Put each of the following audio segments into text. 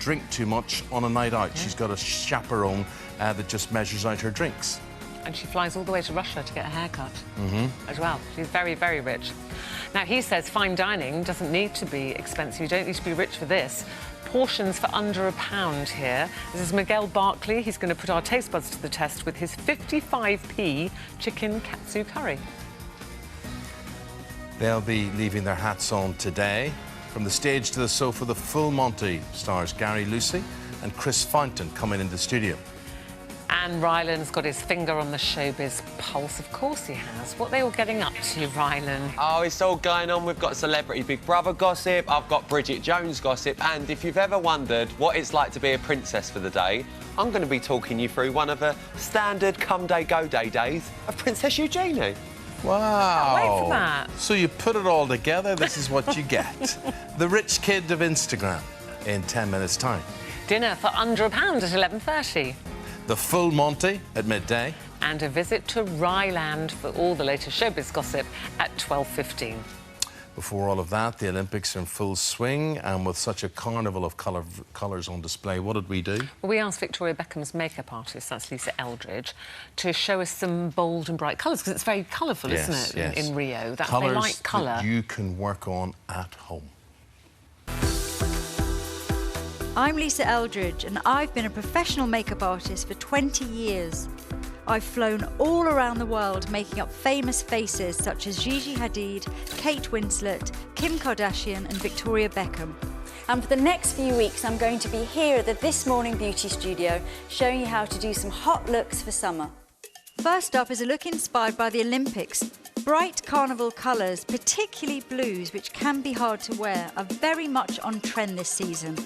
drink too much on a night out. She's got a chaperone that just measures out her drinks. And she flies all the way to Russia to get a haircut as well. She's very, very rich. Now, he says fine dining doesn't need to be expensive. You don't need to be rich for this. Portions for under £1 here. This is Miguel Barkley. He's going to put our taste buds to the test with his 55p chicken katsu curry. They'll be leaving their hats on today. From the stage to the sofa, the full Monty stars Gary Lucy and Chris Fountain coming into the studio. And Ryland's got his finger on the showbiz pulse. Of course he has. What are they all getting up to, Ryland? Oh, it's all going on. We've got celebrity Big Brother gossip, I've got Bridget Jones gossip, and if you've ever wondered what it's like to be a princess for the day, I'm going to be talking you through one of the standard come day, go day days of Princess Eugenie. Wow. Can't wait for that. So you put it all together, this is what you get. The rich kid of Instagram in 10 minutes' time. Dinner for under £1 at 11:30. The full Monty at midday. And a visit to Ryland for all the latest showbiz gossip at 12:15. Before all of that, the Olympics are in full swing, and with such a carnival of colours on display, what did we do? Well, we asked Victoria Beckham's makeup artist, that's Lisa Eldridge, to show us some bold and bright colours, because it's very colourful, isn't it, in Rio? They like colour. That you can work on at home. I'm Lisa Eldridge, and I've been a professional makeup artist for 20 years. I've flown all around the world making up famous faces such as Gigi Hadid, Kate Winslet, Kim Kardashian and Victoria Beckham. And for the next few weeks, I'm going to be here at the This Morning Beauty Studio, showing you how to do some hot looks for summer. First up is a look inspired by the Olympics. Bright carnival colours, particularly blues, which can be hard to wear, are very much on trend this season.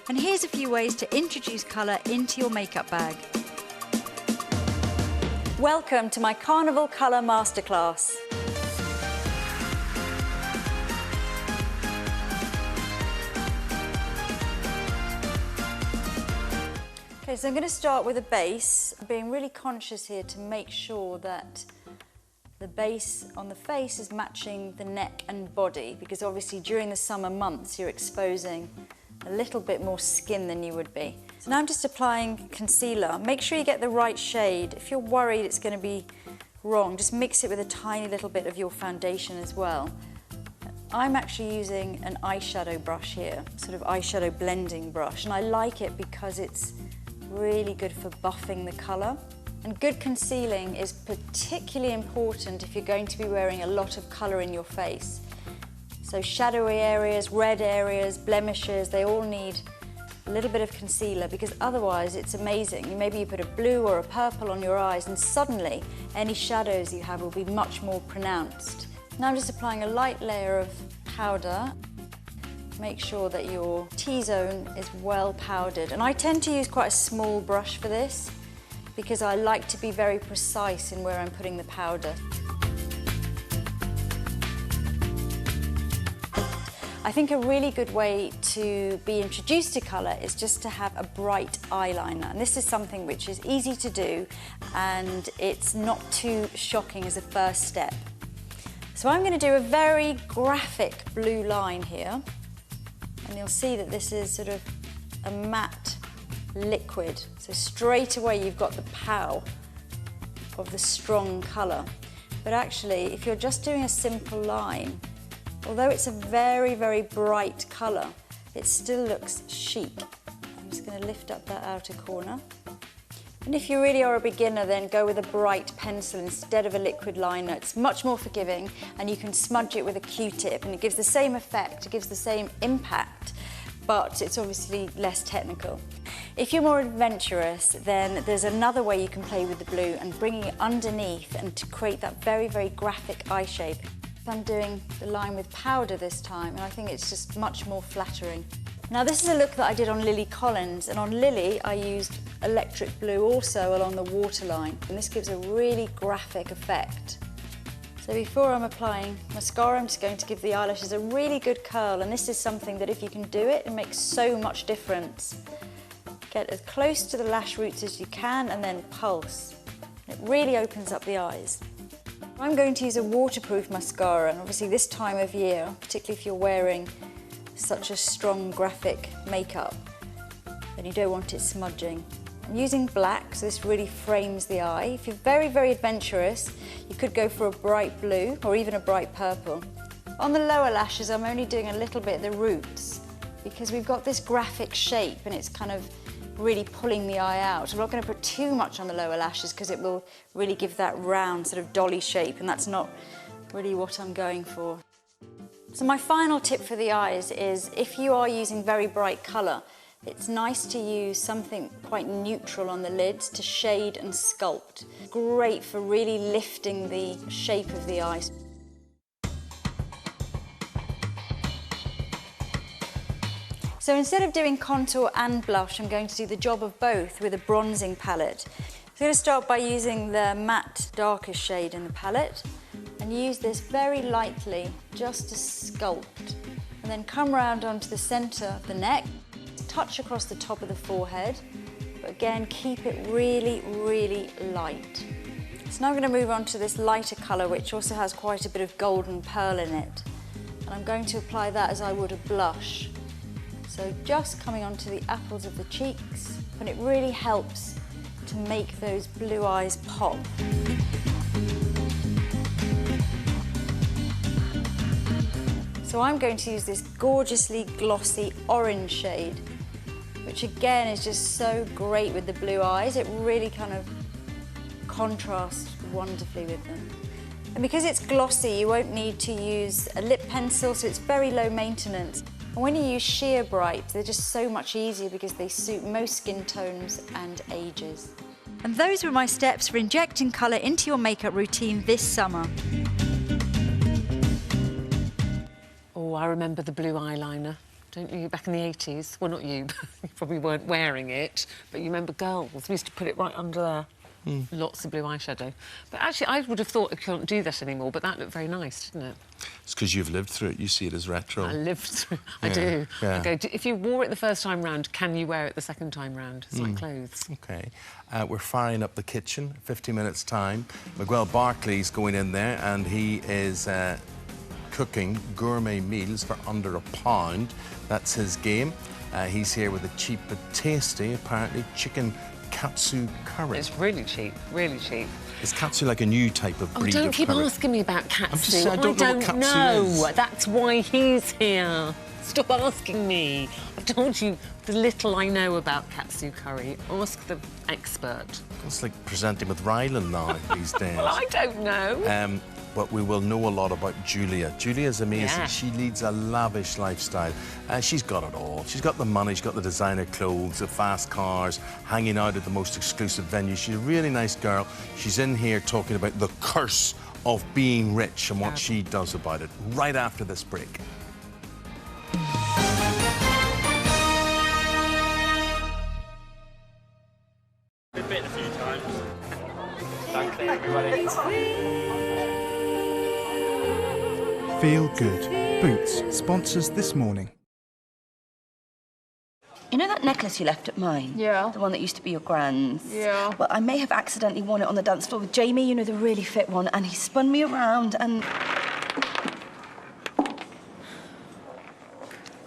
And here's a few ways to introduce colour into your makeup bag. Welcome to my Carnival Colour Masterclass. Okay, so I'm going to start with a base. I'm being really conscious here to make sure that the base on the face is matching the neck and body, because obviously during the summer months you're exposing a little bit more skin than you would be. So now I'm just applying concealer. Make sure you get the right shade. If you're worried it's going to be wrong, just mix it with a tiny little bit of your foundation as well. I'm actually using an eyeshadow brush here, sort of eyeshadow blending brush, and I like it because it's really good for buffing the colour. And good concealing is particularly important if you're going to be wearing a lot of colour in your face. So shadowy areas, red areas, blemishes, they all need a little bit of concealer, because otherwise it's amazing. Maybe you put a blue or a purple on your eyes and suddenly any shadows you have will be much more pronounced. Now I'm just applying a light layer of powder. Make sure that your T-zone is well powdered. And I tend to use quite a small brush for this because I like to be very precise in where I'm putting the powder. I think a really good way to be introduced to colour is just to have a bright eyeliner. And this is something which is easy to do and it's not too shocking as a first step. So I'm going to do a very graphic blue line here. And you'll see that this is sort of a matte liquid. So straight away you've got the pow of the strong colour. But actually, if you're just doing a simple line, although it's a very, very bright colour, it still looks chic. I'm just going to lift up that outer corner. And if you really are a beginner, then go with a bright pencil instead of a liquid liner. It's much more forgiving, and you can smudge it with a Q-tip, and it gives the same effect, it gives the same impact, but it's obviously less technical. If you're more adventurous, then there's another way you can play with the blue and bringing it underneath and to create that very, very graphic eye shape. I'm doing the line with powder this time, and I think it's just much more flattering. Now this is a look that I did on Lily Collins, and on Lily I used electric blue also along the waterline, and this gives a really graphic effect. So before I'm applying mascara, I'm just going to give the eyelashes a really good curl, and this is something that if you can do it, it makes so much difference. Get as close to the lash roots as you can and then pulse. It really opens up the eyes. I'm going to use a waterproof mascara, and obviously this time of year, particularly if you're wearing such a strong graphic makeup, then you don't want it smudging. I'm using black, so this really frames the eye. If you're very, very adventurous, you could go for a bright blue or even a bright purple. On the lower lashes, I'm only doing a little bit at the roots because we've got this graphic shape and it's kind of really pulling the eye out. I'm not going to put too much on the lower lashes because it will really give that round sort of dolly shape, and that's not really what I'm going for. So my final tip for the eyes is if you are using very bright colour, it's nice to use something quite neutral on the lids to shade and sculpt. Great for really lifting the shape of the eyes. So instead of doing contour and blush, I'm going to do the job of both with a bronzing palette. So I'm going to start by using the matte darkest shade in the palette and use this very lightly just to sculpt. And then come round onto the centre of the neck, touch across the top of the forehead, but again, keep it really, really light. So now I'm going to move on to this lighter colour, which also has quite a bit of golden pearl in it. And I'm going to apply that as I would a blush. So just coming onto the apples of the cheeks, and it really helps to make those blue eyes pop. So I'm going to use this gorgeously glossy orange shade, which again is just so great with the blue eyes. It really kind of contrasts wonderfully with them. And because it's glossy, you won't need to use a lip pencil, so it's very low maintenance. And when you use sheer bright, they're just so much easier because they suit most skin tones and ages. And those were my steps for injecting colour into your makeup routine this summer. Oh, I remember the blue eyeliner. Don't you? Back in the 80s. Well, not you. You probably weren't wearing it. But you remember girls. We used to put it right under there. Lots of blue eyeshadow. But actually, I would have thought I couldn't do that anymore, but that looked very nice, didn't it? It's because you've lived through it. You see it as retro. I lived through I do. Yeah. I go, if you wore it the first time round, can you wear it the second time round? It's like clothes. OK. We're firing up the kitchen, 50 minutes' time. Miguel Barkley's going in there and he is cooking gourmet meals for under £1. That's his game. He's here with a cheap but tasty, apparently, chicken katsu curry. It's really cheap, really cheap. Is katsu like a new type of breed of curry? Don't keep asking me about katsu. I don't know what katsu know. is. That's why he's here. Stop asking me. I've told you the little I know about katsu curry. Ask the expert. It's like presenting with Ryland now these days. Well, I don't know. But we will know a lot about Julia. Julia's amazing. Yeah. She leads a lavish lifestyle. She's got it all. She's got the money, she's got the designer clothes, the fast cars, hanging out at the most exclusive venues. She's a really nice girl. She's in here talking about the curse of being rich and what she does about it, right after this break. We've bitten a few times. Thanks, everybody. Feel Good. Boots sponsors This Morning. You know that necklace you left at mine? Yeah. The one that used to be your grand's? Yeah. Well, I may have accidentally worn it on the dance floor with Jamie, you know, the really fit one, and he spun me around and...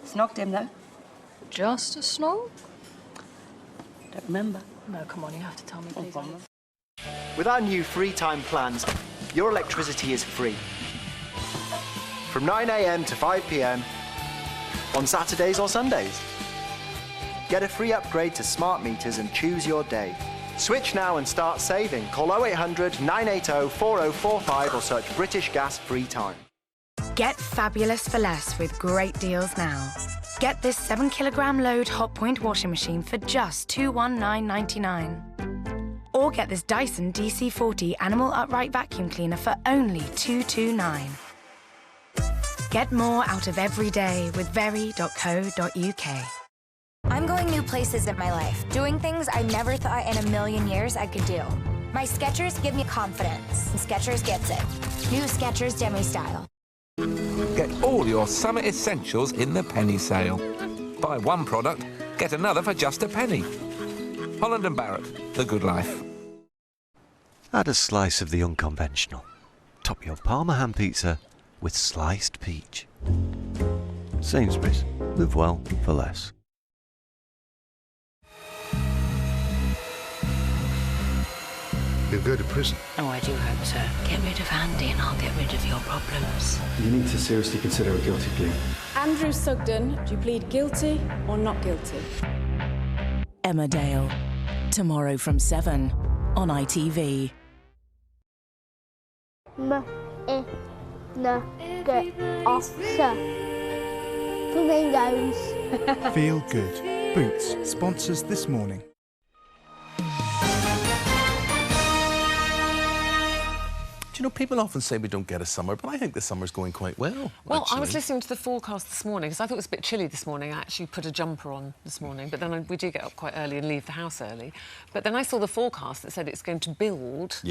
Snogged him, though. Just a snog? Don't remember. No, come on, you have to tell me, please. With our new free time plans, your electricity is free. From 9 AM to 5 PM on Saturdays or Sundays. Get a free upgrade to smart meters and choose your day. Switch now and start saving. Call 0800 980 4045 or search British Gas Free Time. Get fabulous for less with great deals now. Get this 7-kilogram load Hotpoint washing machine for just $219.99. Or get this Dyson DC40 Animal Upright Vacuum Cleaner for only $229. Get more out of every day with very.co.uk. I'm going new places in my life, doing things I never thought in a million years I could do. My Skechers give me confidence, and Skechers gets it. New Skechers Demi Style. Get all your summer essentials in the penny sale. Buy one product, get another for just a penny. Holland & Barrett, the good life. Add a slice of the unconventional. Top your Parma ham pizza with sliced peach. Sainsbury's. Live well for less. go to prison. Oh, I do hope so. Get rid of Andy and I'll get rid of your problems. You need to seriously consider a guilty plea. Andrew Sugden, do you plead guilty or not guilty? Emmerdale. Tomorrow from 7 on ITV. Flamingos. Feel good. Boots sponsors This Morning. Do you know, people often say we don't get a summer, but I think the summer's going quite well. Well, actually. I was listening to the forecast this morning because I thought it was a bit chilly this morning. I actually put a jumper on this morning, but then we do get up quite early and leave the house early. But then I saw the forecast that said it's going to build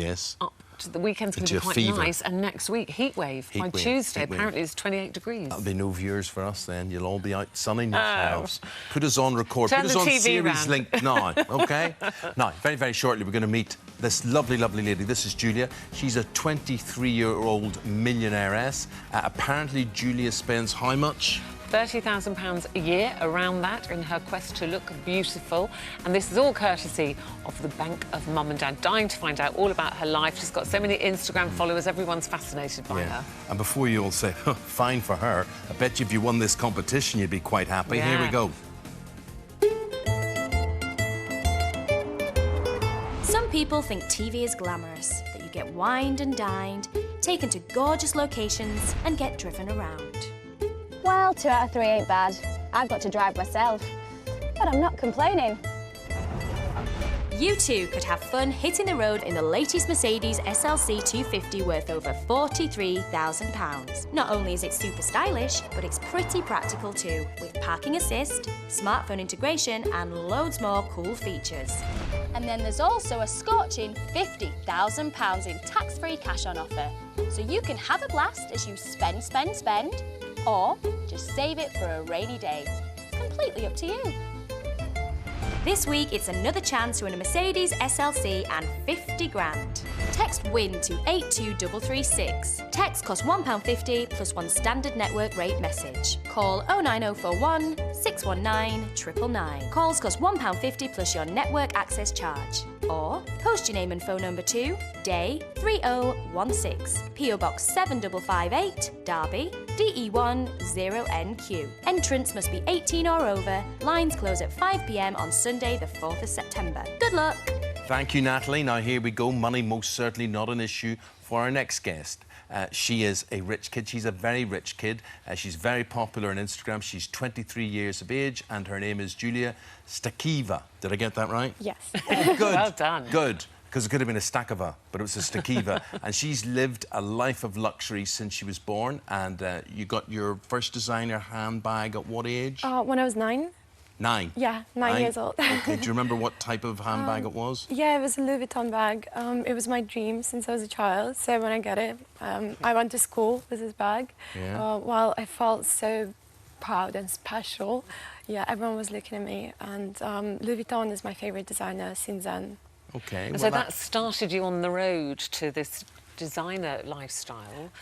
up to the weekend's going to be quite nice, and next week, heat wave. By Tuesday, apparently it's 28 degrees. That'll be no viewers for us then. You'll all be out sunning yourselves. Put us on record. Turn Put us the on TV series round. link now, OK? Now, very, very shortly, we're going to meet this lovely, lovely lady. This is Julia. She's a 23-year-old millionairess. Apparently, Julia spends how much? £30,000 a year, around that, in her quest to look beautiful. And this is all courtesy of the Bank of Mum and Dad. Dying to find out all about her life. She's got so many Instagram followers. Everyone's fascinated by her. And before you all say, fine for her, I bet you if you won this competition, you'd be quite happy. Yeah. Here we go. Some people think TV is glamorous, that you get wined and dined, taken to gorgeous locations and get driven around. Well, 2 out of 3 ain't bad. I've got to drive myself, but I'm not complaining. You too could have fun hitting the road in the latest Mercedes SLC 250 worth over £43,000. Not only is it super stylish, but it's pretty practical too, with parking assist, smartphone integration and loads more cool features. And then there's also a scorching £50,000 in tax-free cash on offer. So you can have a blast as you spend, or just save it for a rainy day. Completely up to you. This week, it's another chance to win a Mercedes SLC and 50 grand. Text WIN to 82336. Text costs £1.50 plus one standard network rate message. Call 09041 619 999. Calls cost £1.50 plus your network access charge. Or post your name and phone number to Day 3016, PO Box 7558, Derby, DE1 0NQ. Entrance must be 18 or over. Lines close at 5 p.m. on Sunday, the 4th of September. Good luck. Thank you, Natalie. Now, here we go. Money most certainly not an issue for our next guest. She is a rich kid. She's a very rich kid. She's very popular on Instagram. She's 23 years of age, and her name is Julia Stakeva. Did I get that right? Yes. Good. Well done. Good. Because it could have been a Stakeva, but it was a Stakeva. And she's lived a life of luxury since she was born. And you got your first designer handbag at what age? When I was 9. 9? Yeah, 9 years old. OK, do you remember what type of handbag it was? Yeah, it was a Louis Vuitton bag. It was my dream since I was a child. So when I got it, I went to school with this bag. Yeah. While I felt so proud and special, yeah, everyone was looking at me. And Louis Vuitton is my favourite designer since then. OK. And so that started you on the road to this designer lifestyle?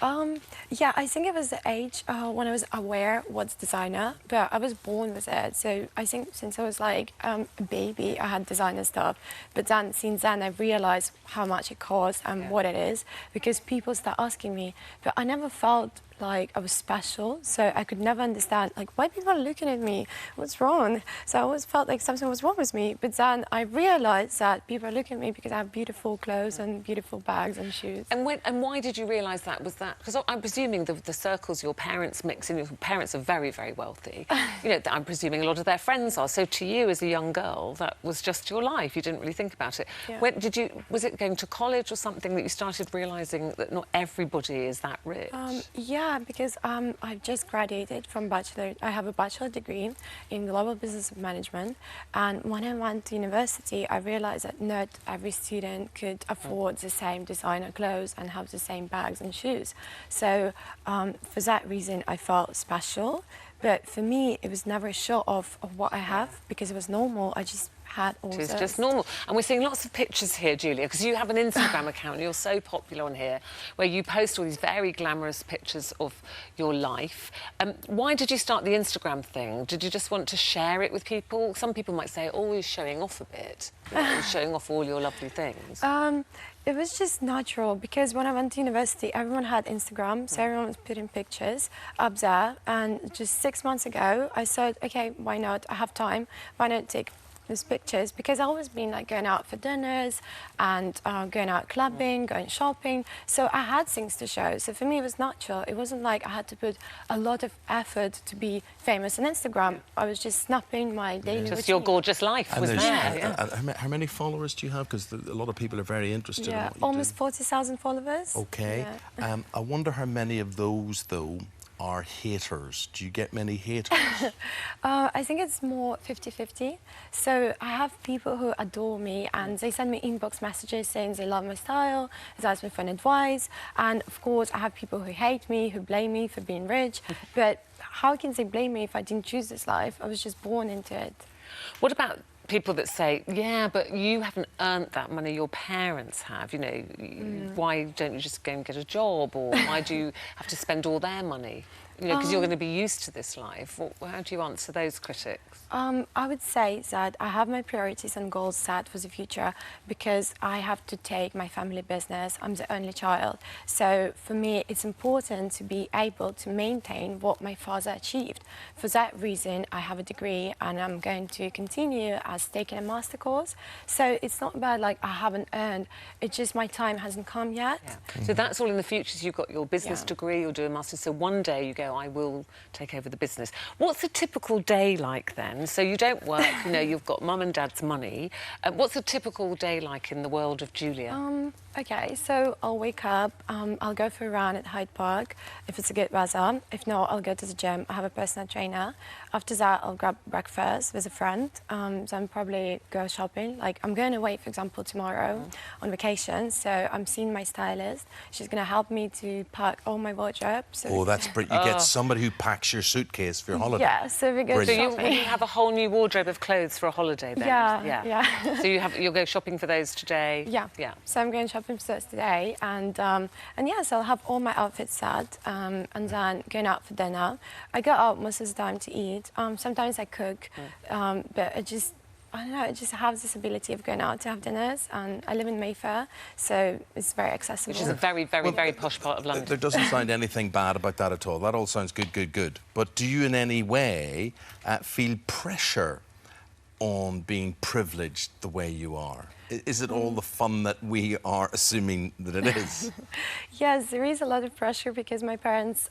Yeah, I think it was the age when I was aware what's designer, but I was born with it. So I think since I was like a baby, I had designer stuff. But then since then, I realised how much it costs and what it is, because people start asking me, but I never felt like I was special, so I could never understand like why people are looking at me, what's wrong. So I always felt like something was wrong with me, but then I realised that people are looking at me because I have beautiful clothes and beautiful bags and shoes. And why did you realise that? Was that because I'm presuming the circles your parents mix in, your parents are very, very wealthy. You know, I'm presuming a lot of their friends are. So to you as a young girl, that was just your life. You didn't really think about it. Yeah. When was it going to college or something that you started realising that not everybody is that rich? Yeah, because I've just graduated from bachelor. I have a bachelor degree in global business management, and when I went to university, I realised that not every student could afford the same designer clothes and have the same bags and shoes. So for that reason, I felt special. But for me, it was never a show off of what I have, because it was normal. I just had all It's just normal. And we're seeing lots of pictures here, Julia, because you have an Instagram account, and you're so popular on here, where you post all these very glamorous pictures of your life. Why did you start the Instagram thing? Did you just want to share it with people? Some people might say, always showing off a bit, you know, showing off all your lovely things. It was just natural because when I went to university, everyone had Instagram, so everyone was putting pictures up there. And just 6 months ago, I said, okay, why not? I have time. Why not take those pictures? Because I've always been like going out for dinners and going out clubbing, going shopping. So I had things to show. So for me, it was natural. It wasn't like I had to put a lot of effort to be famous on Instagram. I was just snapping my daily routine. Just your gorgeous life was there. How many followers do you have? Because a lot of people are very interested in what you almost 40,000 followers. Okay. Yeah. I wonder how many of those, though, are haters. Do you get many haters? I think it's more 50-50. So I have people who adore me and they send me inbox messages saying they love my style, they ask me for advice. And of course, I have people who hate me, who blame me for being rich. But how can they blame me if I didn't choose this life? I was just born into it. What about people that say, yeah, but you haven't earned that money, your parents have, you know, why don't you just go and get a job, or why do you have to spend all their money? You know, because you're going to be used to this life. How do you answer those critics? I would say that I have my priorities and goals set for the future because I have to take my family business. I'm the only child. So for me, it's important to be able to maintain what my father achieved. For that reason, I have a degree and I'm going to continue as taking a master course. So it's not about like I haven't earned, it's just my time hasn't come yet. Yeah. So that's all in the future. So you've got your business degree, you'll do a master's. So one day you go, I will take over the business. What's a typical day like then? So you don't work, you know, you've got mum and dad's money. What's a typical day like in the world of Julia? Okay, so I'll wake up, I'll go for a run at Hyde Park if it's a good weather. If not, I'll go to the gym. I have a personal trainer. After that, I'll grab breakfast with a friend. Then probably go shopping. Like, I'm going away, for example, tomorrow on vacation. So I'm seeing my stylist. She's going to help me to pack all my wardrobe. So that's brilliant. You get somebody who packs your suitcase for your holiday. Yeah, so we go shopping. So you have a whole new wardrobe of clothes for a holiday then? Yeah. So you'll go shopping for those today? Yeah. So I'm going shopping for those today. And yes, I'll have all my outfits set and then going out for dinner. I go out most of the time to eat. Sometimes I cook, but I don't know, I just have this ability of going out to have dinners, and I live in Mayfair, so it's very accessible. Which is a very, very, very posh part of London. There doesn't sound anything bad about that at all. That all sounds good. But do you in any way feel pressure on being privileged the way you are? Is it all the fun that we are assuming that it is? Yes, there is a lot of pressure because my parents,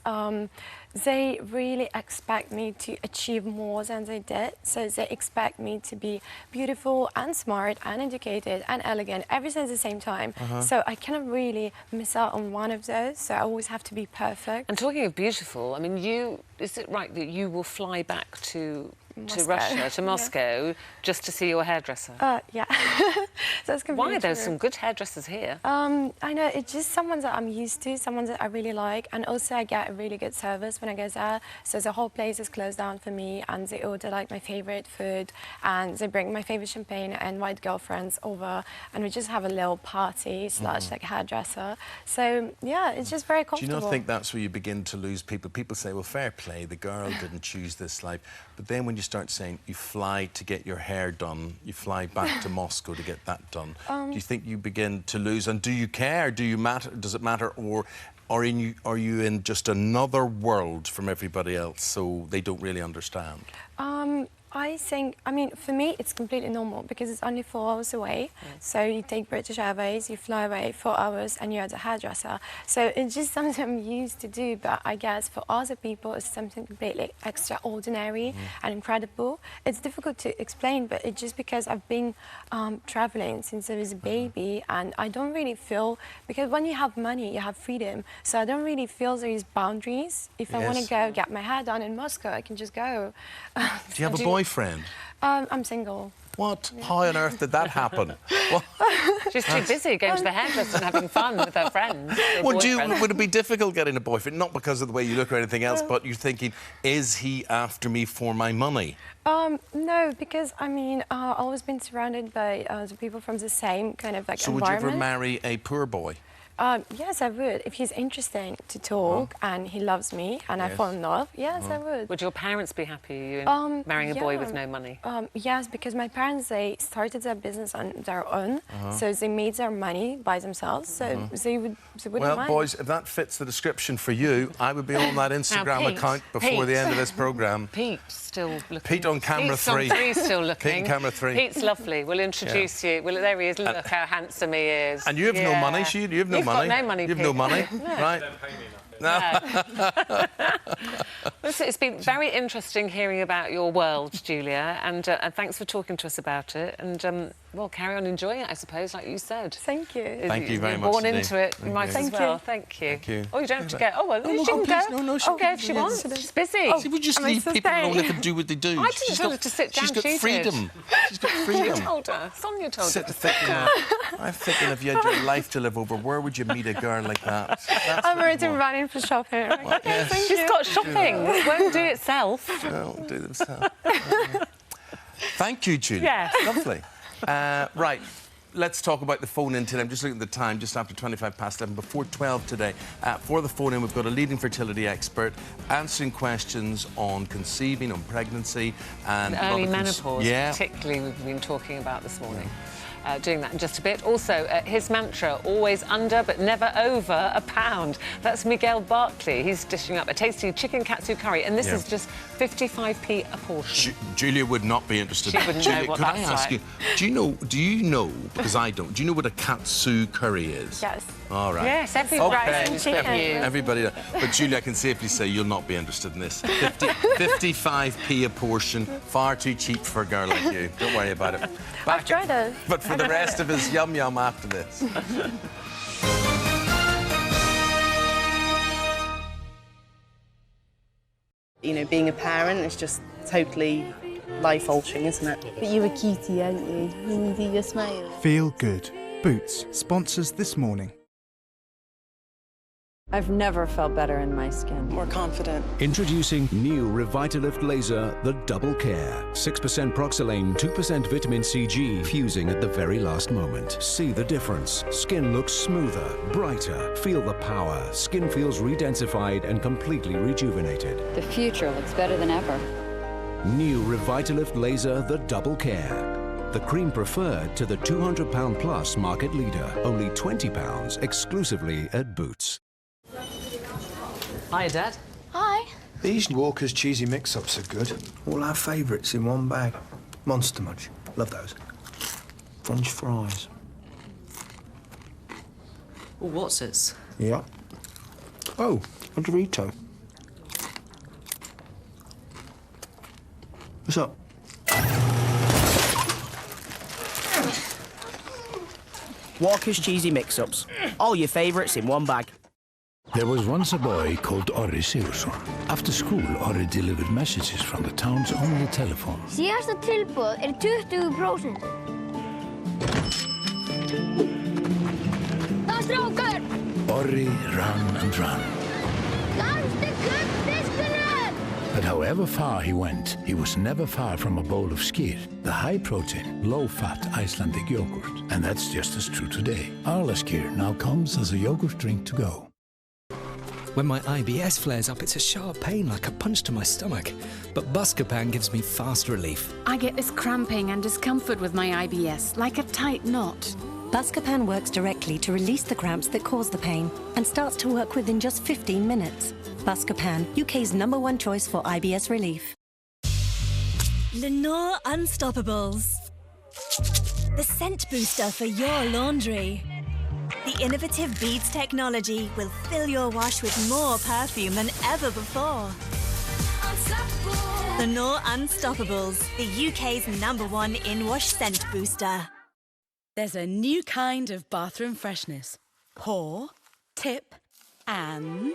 they really expect me to achieve more than they did. So they expect me to be beautiful and smart and educated and elegant, everything at the same time. So I cannot really miss out on one of those. So I always have to be perfect. And talking of beautiful, I mean, is it right that you will fly back to Russia, to Moscow, just to see your hairdresser? Yeah. That's completely Why? There's true. some good hairdressers here. I know, it's just someone that I'm used to, someone that I really like, and also I get a really good service when I go there. So the whole place is closed down for me, and they order like my favourite food, and they bring my favourite champagne and white girlfriends over, and we just have a little party / like hairdresser. So yeah, it's just very comfortable. Do you not think that's where you begin to lose people? People say, well, fair play, the girl didn't choose this life. But then when you start saying you fly to get your hair done, you fly back to Moscow to get that done, do you think you begin to lose? And do you care? Do you matter? Does it matter? Or are you in just another world from everybody else, so they don't really understand? I think, I mean, for me, it's completely normal because it's only 4 hours away. So you take British Airways, you fly away 4 hours, and you're at the hairdresser. So it's just something I'm used to do, but I guess for other people, it's something completely extraordinary and incredible. It's difficult to explain, but it's just because I've been traveling since I was a baby, and I don't really feel, because when you have money, you have freedom. So I don't really feel these boundaries. If I want to go get my hair done in Moscow, I can just go. Do you have a boyfriend? I'm single. What? How on earth did that happen? She's too busy going to the hairdresser and having fun with her friends. Would it be difficult getting a boyfriend? Not because of the way you look or anything else, but you're thinking, is he after me for my money? No, because, I mean, I've always been surrounded by the people from the same kind of, like, So environment. would you ever marry a poor boy? Yes, I would. If he's interesting to talk and he loves me and I fall in love, yes, I would. Would your parents be happy you marrying a boy with no money? Yes, because my parents, they started their business on their own, so they made their money by themselves, so they wouldn't Well, mind. boys, if that fits the description for you, I would be on that Instagram account before the end of this programme. Pete's still looking. Pete on camera Pete's 3. on 3 still looking. Pete on camera 3. Pete's lovely. We'll introduce you. Well, there he is. Look how handsome he is. And you have no money, you have no money. You've got no money, You've Pete. no money, No. right? No. Listen, it's been very interesting hearing about your world, Julia, and thanks for talking to us about it. And, well, carry on enjoying it, I suppose, like you said. Thank you. Thank you very You're much born indeed. into it. You might as Thank well. you. Thank you. Thank you. Oh, you don't have to go. Oh, well, she can please, go. no, she okay, can. if she wants. She's busy. See, we just leave people alone. They can do what they do. I didn't tell her to sit down. She's got She freedom. did. She's got freedom. You told her. Sonia told her. Sit thinking. I'm thinking if you had your life to live over, where would you meet a girl like that? I'm already running for shopping. Yes. She's got shopping. It won't do itself. Won't do themselves. Thank you, Julie. Yes. Lovely. Right. Let's talk about the phone-in today. I'm just looking at the time, just after 11:25. Before 12 today. For the phone-in, we've got a leading fertility expert answering questions on conceiving, on pregnancy and early menopause, yeah. particularly, we've been talking about this morning. Doing that in just a bit. Also, his mantra, always under but never over £1. That's Miguel Barkley. He's dishing up a tasty chicken katsu curry, and this is just 55p a portion. Julia would not be interested. She wouldn't Julia, know what could that's I ask like. you, do you know, because I don't, do you know what a katsu curry is? Yes. All right. Yes, everybody Okay. knows but you. Everybody knows. But Julia, I can safely say you'll not be interested in this. 55p a portion, far too cheap for a girl like you. Don't worry about it. I've tried it. But for the rest of us, yum yum after this. You know, being a parent is just totally life-altering, isn't it? But you're a cutie, aren't you? You do your smile. Feel good. Boots sponsors This Morning. I've never felt better in my skin. More confident. Introducing new Revitalift Laser, the Double Care. 6% Proxylane, 2% Vitamin CG, fusing at the very last moment. See the difference. Skin looks smoother, brighter. Feel the power. Skin feels redensified and completely rejuvenated. The future looks better than ever. New Revitalift Laser, the Double Care. The cream preferred to the £200 plus market leader. Only £20 exclusively at Boots. Hiya, Dad. Hi. These Walker's cheesy mix-ups are good. All our favourites in one bag. Monster Munch. Love those. French fries. Oh, what's this? Yeah. Oh, a Dorito. What's up? Walker's cheesy mix-ups. All your favourites in one bag. There was once a boy called Orri Sigurðsson. After school, Orri delivered messages from the town's only telephone. Síðasta tilboð 20%. Það er strákur! Orri ran and ran. Komstu kubbfiskunum! But however far he went, he was never far from a bowl of skyr, the high-protein, low-fat Icelandic yogurt. And that's just as true today. Arla skyr now comes as a yogurt drink to go. When my IBS flares up, it's a sharp pain like a punch to my stomach. But Buscopan gives me fast relief. I get this cramping and discomfort with my IBS, like a tight knot. Buscopan works directly to release the cramps that cause the pain and starts to work within just 15 minutes. Buscopan, UK's #1 choice for IBS relief. Lenore Unstoppables. The scent booster for your laundry. The innovative beads technology will fill your wash with more perfume than ever before. Lenore Unstoppables, the UK's #1 in-wash scent booster. There's a new kind of bathroom freshness. Pour, tip, and...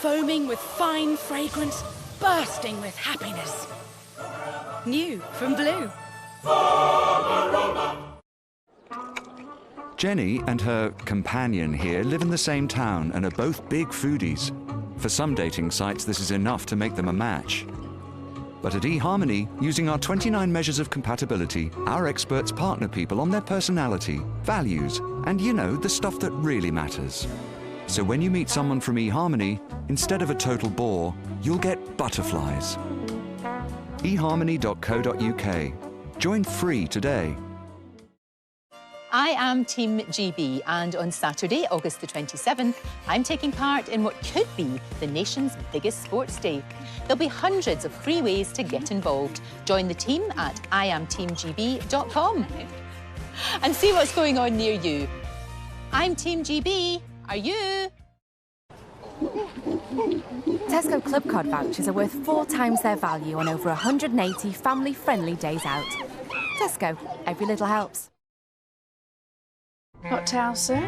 foaming with fine fragrance, bursting with happiness. New from Blue. Jenny and her companion here live in the same town and are both big foodies. For some dating sites, this is enough to make them a match. But at eHarmony, using our 29 measures of compatibility, our experts partner people on their personality, values, and, you know, the stuff that really matters. So when you meet someone from eHarmony, instead of a total bore, you'll get butterflies. eHarmony.co.uk. Join free today. I am Team GB, and on Saturday, August the 27th, I'm taking part in what could be the nation's biggest sports day. There'll be hundreds of free ways to get involved. Join the team at iamteamgb.com and see what's going on near you. I'm Team GB. Are you? Tesco Club Card vouchers are worth 4 times their value on over 180 family-friendly days out. Tesco, every little helps. Hot towel, sir?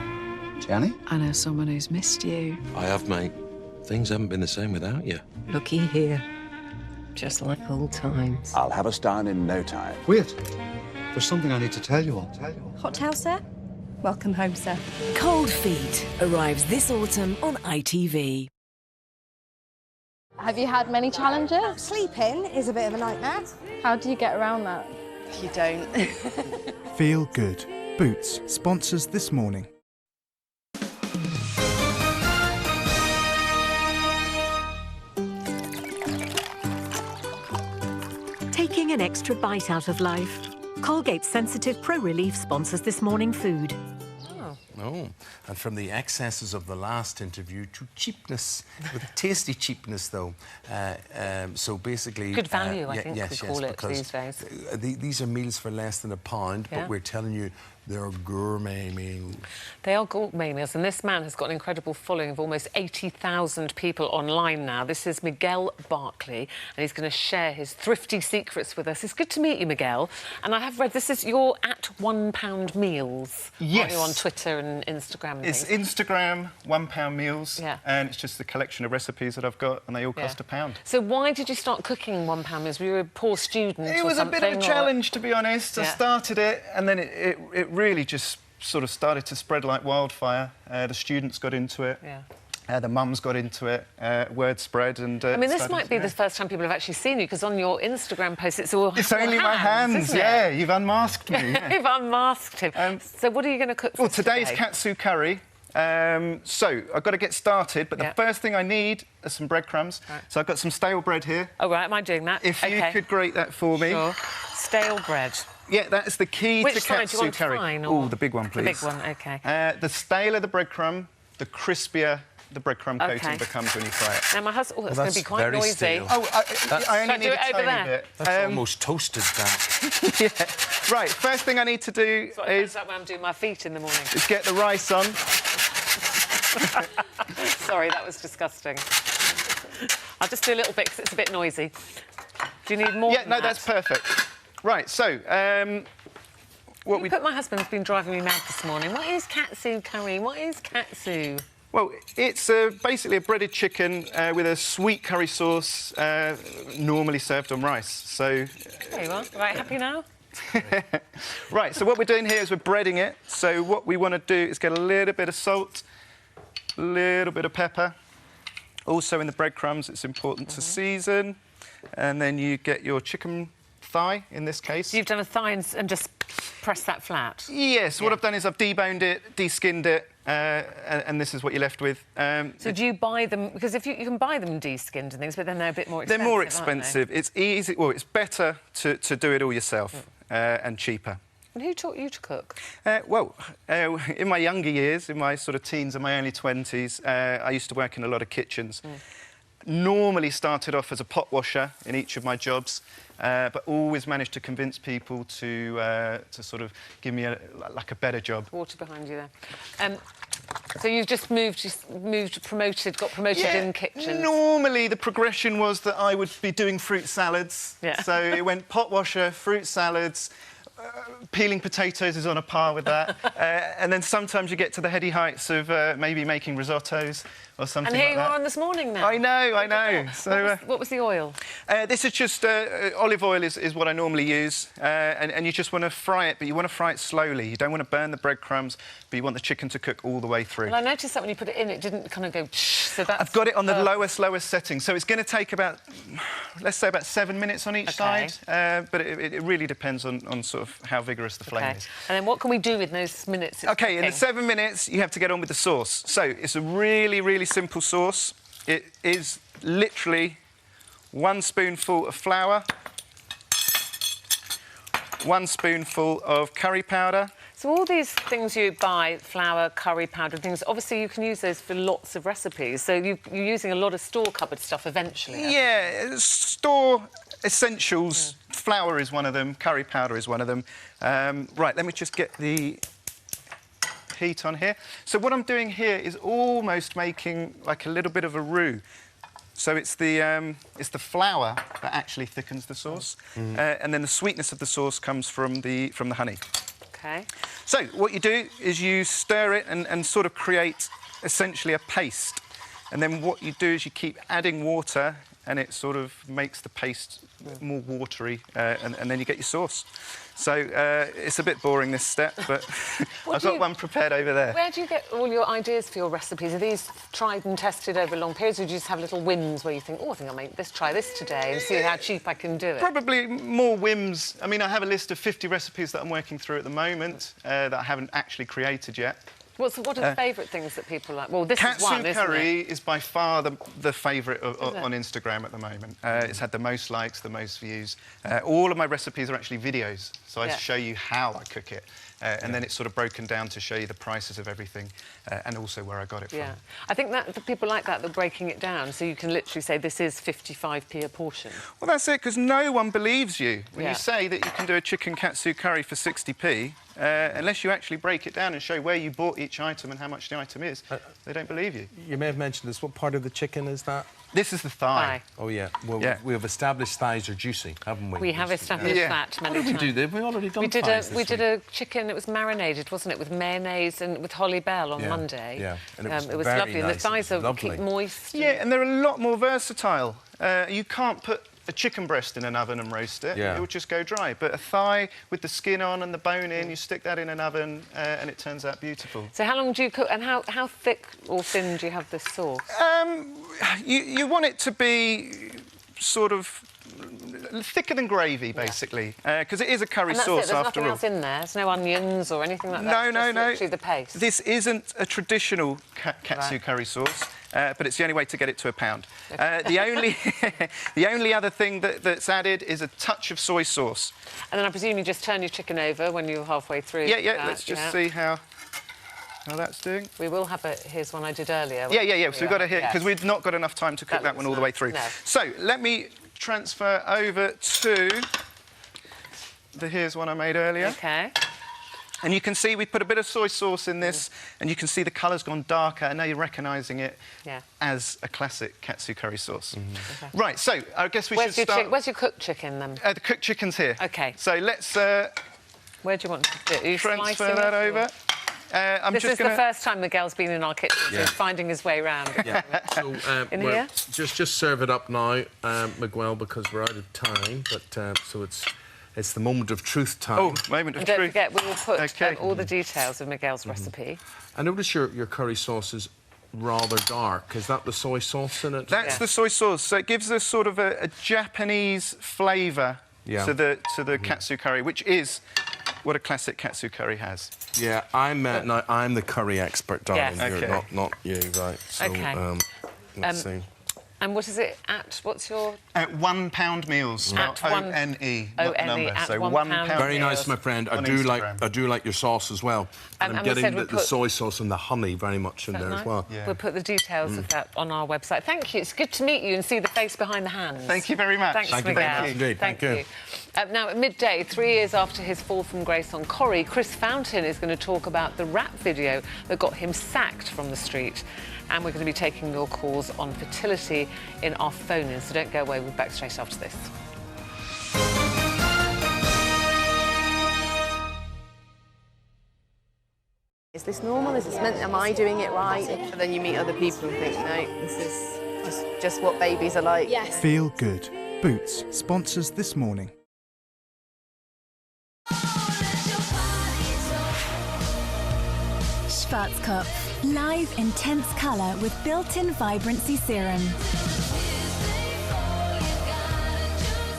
Jenny? I know someone who's missed you. I have, mate. Things haven't been the same without you. Looky here. Just like old times. I'll have us down in no time. Wait. There's something I need to tell you all. Hot towel, sir? Welcome home, sir. Cold Feet arrives this autumn on ITV. Have you had many challenges? Sleeping is a bit of a nightmare. How do you get around that? You don't. Feel good. Boots sponsors This Morning. Taking an extra bite out of life. Colgate's Sensitive Pro Relief sponsors This Morning food. Oh, and from the excesses of the last interview to cheapness, with tasty cheapness though. So basically... Good value, I think we call it these days. These are meals for less than £1, but we're telling you they're gourmet meals. They are gourmet meals, and this man has got an incredible following of almost 80,000 people online now. This is Miguel Barkley, and he's going to share his thrifty secrets with us. It's good to meet you, Miguel. And I have read this is your at £1 meals. Yes. Aren't you, on Twitter and Instagram and It's things? Instagram, £1 meals, and it's just the collection of recipes that I've got, and they all cost £1. So why did you start cooking £1 meals? Were you a poor student It was a bit of a challenge, to be honest. I started it, and then it really just sort of started to spread like wildfire. The students got into it. The mums got into it. Word spread, and I mean, this might be the first time people have actually seen you, because on your Instagram post it's all It's only my hands, isn't it? You've unmasked me. You've unmasked him. So what are you going to cook for us today's today? katsu curry. So I've got to get started, but the first thing I need are some breadcrumbs. Right. So I've got some stale bread here. Oh, right, am I doing that? If you could grate that for me. Sure. Stale bread. Yeah, that's the key to katsu curry. Oh, the big one, please. The big one, OK. The staler the breadcrumb, the crispier the breadcrumb coating becomes when you fry it. Now, my husband... Oh, that's going to be quite noisy. Stale. Oh, I only need a tiny bit. That's almost toasted, that. Yeah. Right, first thing I need to do is... That's when I'm doing my feet in the morning. Is get the rice on. Sorry, that was disgusting. I'll just do a little bit because it's a bit noisy. Do you need more than that? That's perfect. Right, so... But my husband's been driving me mad this morning. What is katsu curry? What is katsu? Well, it's basically a breaded chicken with a sweet curry sauce, normally served on rice. So... There you are. Right, happy now? Right, so what we're doing here is we're breading it. So what we want to do is get a little bit of salt, a little bit of pepper. Also in the breadcrumbs, it's important to season. And then you get your chicken thigh, in this case. You've done a thigh and just pressed that flat? Yes, what I've done is I've deboned it, de-skinned it, and this is what you're left with. So do you buy them... Because if you can buy them de-skinned and things, but then they're a bit more expensive, They're more expensive. It's easy... Well, it's better to do it all yourself and cheaper. And who taught you to cook? In my younger years, in my sort of teens and my early 20s, I used to work in a lot of kitchens. Normally started off as a pot washer in each of my jobs, but always managed to convince people to sort of give me a better job. Water behind you there. So you've just got promoted in kitchens? Normally the progression was that I would be doing fruit salads. So it went pot washer, fruit salads, peeling potatoes is on a par with that. And then sometimes you get to the heady heights of maybe making risottos or something like that. And here you are on This Morning now. I know. So, what was the oil? This is just olive oil is what I normally use, and you just want to fry it, but you want to fry it slowly. You don't want to burn the breadcrumbs, but you want the chicken to cook all the way through. Well, I noticed that when you put it in, it didn't kind of go. So that's I've got it on the lowest setting, so it's going to take about, let's say, about 7 minutes on each side. But it really depends on sort of how vigorous the flame is. And then what can we do with those minutes? OK, in the 7 minutes, you have to get on with the sauce. So it's a really, really simple sauce. It is literally 1 spoonful of flour, 1 spoonful of curry powder. So all these things you buy, flour, curry powder, things, obviously you can use those for lots of recipes. So you're using a lot of store cupboard stuff eventually. Yeah, store essentials. Flour is one of them, curry powder is one of them. Right, let me just get the heat on here. So what I'm doing here is almost making like a little bit of a roux. So it's the flour that actually thickens the sauce, and then the sweetness of the sauce comes from the honey. Okay. So what you do is you stir it and sort of create essentially a paste, and then what you do is you keep adding water, and it sort of makes the paste more watery, and then you get your sauce. So it's a bit boring, this step, but I've got one prepared over there. Where do you get all your ideas for your recipes? Are these tried and tested over long periods, or do you just have little whims where you think, oh, I think I'll make this, try this today, and see how cheap I can do it? Probably more whims. I mean, I have a list of 50 recipes that I'm working through at the moment that I haven't actually created yet. What are the favourite things that people like? Well, this is one, isn't it? Katsu curry is by far the favourite on Instagram at the moment. It's had the most likes, the most views. All of my recipes are actually videos, so I show you how I cook it. And then it's sort of broken down to show you the prices of everything and also where I got it from. Yeah, I think that the people like that, they're breaking it down, so you can literally say this is 55p a portion. Well, that's it, because no one believes you when you say that you can do a chicken katsu curry for 60p. Unless you actually break it down and show where you bought each item and how much the item is, they don't believe you. You may have mentioned this. What part of the chicken is that? This is the thigh. Oh, yeah. Well, we have established thighs are juicy, haven't we? We have established that many times. What did we do? We've already done thighs We did a chicken, it was marinated, wasn't it, with mayonnaise and with Holly Bell on Monday. Yeah, and it was lovely. Nice. And the thighs are keep moist. Yeah, and they're a lot more versatile. You can't put a chicken breast in an oven and roast it. It will just go dry. But a thigh with the skin on and the bone in, you stick that in an oven and it turns out beautiful. So how long do you cook, and how thick or thin do you have this sauce? You want it to be sort of thicker than gravy, basically, because it is a curry sauce after all. There's nothing else in there? There's no onions or anything like that? No. Literally the paste? This isn't a traditional katsu curry sauce. But it's the only way to get it to a pound. The only other thing that's added is a touch of soy sauce. And then I presume you just turn your chicken over when you're halfway through. Yeah. Let's just see how that's doing. We will have here's one I did earlier. Yeah. So we've got to hit, because we've not got enough time to cook that one all the way through. No. So let me transfer over to here's one I made earlier. OK. And you can see we put a bit of soy sauce in this, and you can see the colour's gone darker, and now you're recognising it as a classic katsu curry sauce. Okay. Right, so I guess we should start... Where's your cooked chicken, then? The cooked chicken's here. OK. So let's... Where do you want to do it? Are you transfer that over. This is the first time Miguel's been in our kitchen, so he's finding his way around. So, in here? Just serve it up now, Miguel, because we're out of time. But so it's the moment of truth time. Oh, moment of truth. Don't forget, we will put all the details of Miguel's recipe. I notice your curry sauce is rather dark. Is that the soy sauce in it? That's the soy sauce. So it gives us sort of a Japanese flavour to the katsu curry, which is what a classic katsu curry has. Yeah, I'm the curry expert, darling. Yes. You're not you, right? So, let's see. And what is it at? What's your... At £1 pound meals, spelled O-N-E, not the number. So £1 pound. Very nice, my friend. I do like your sauce as well. And I'm getting the soy sauce and the honey very much in there as well. Yeah. We'll put the details of that on our website. Thank you. It's good to meet you and see the face behind the hands. Thank you very much. Thanks, Miguel. Thank you. Now, at midday, 3 years after his fall from grace on Corrie, Chris Fountain is going to talk about the rap video that got him sacked from the street. And we're going to be taking your calls on fertility in our phone-in, so don't go away. We'll be back straight after this. Is this normal? Is this meant? Am I doing it right? But then you meet other people and think, no, this is just what babies are like. Yes. Feel good. Boots sponsors This Morning. Schwarzkopf. Live, intense colour with built-in vibrancy serum.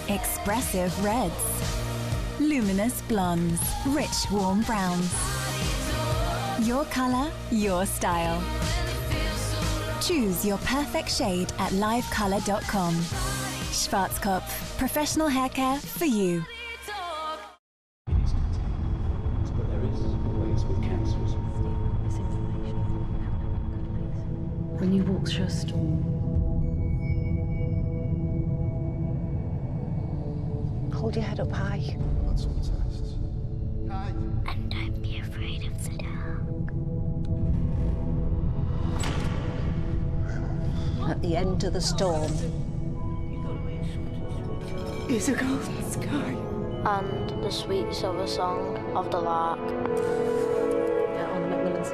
Expressive reds. Luminous blondes. Rich, warm browns. Your colour, your style. Choose your perfect shade at livecolour.com. Schwarzkopf. Professional hair care for you. When you walk through a storm, Hold your head up high. That's all tests. And don't be afraid of the dark. At the end of the storm, Is a golden sky. And the sweet silver song of the lark. on the Macmillan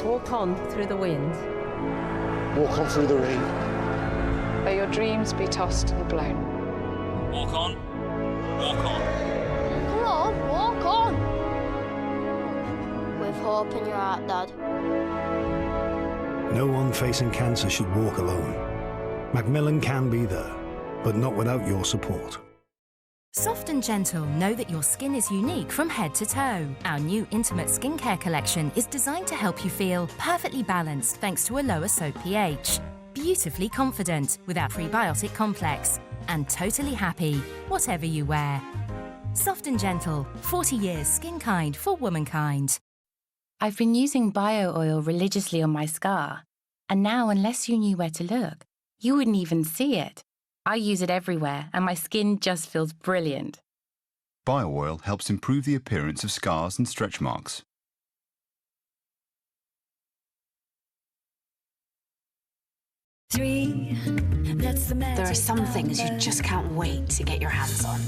walk on through the wind. Walk on through the rain. May your dreams be tossed and blown. Walk on. Walk on. Come on, walk on. With hope in your heart, Dad. No one facing cancer should walk alone. Macmillan can be there, but not without your support. Soft and Gentle know that your skin is unique from head to toe. Our new intimate skincare collection is designed to help you feel perfectly balanced thanks to a lower soap pH. Beautifully confident without prebiotic complex. And totally happy, whatever you wear. Soft and Gentle, 40 years skin kind for womankind. I've been using bio oil religiously on my scar, and now unless you knew where to look, you wouldn't even see it. I use it everywhere, and my skin just feels brilliant. Bio-oil helps improve the appearance of scars and stretch marks. There are some things you just can't wait to get your hands on.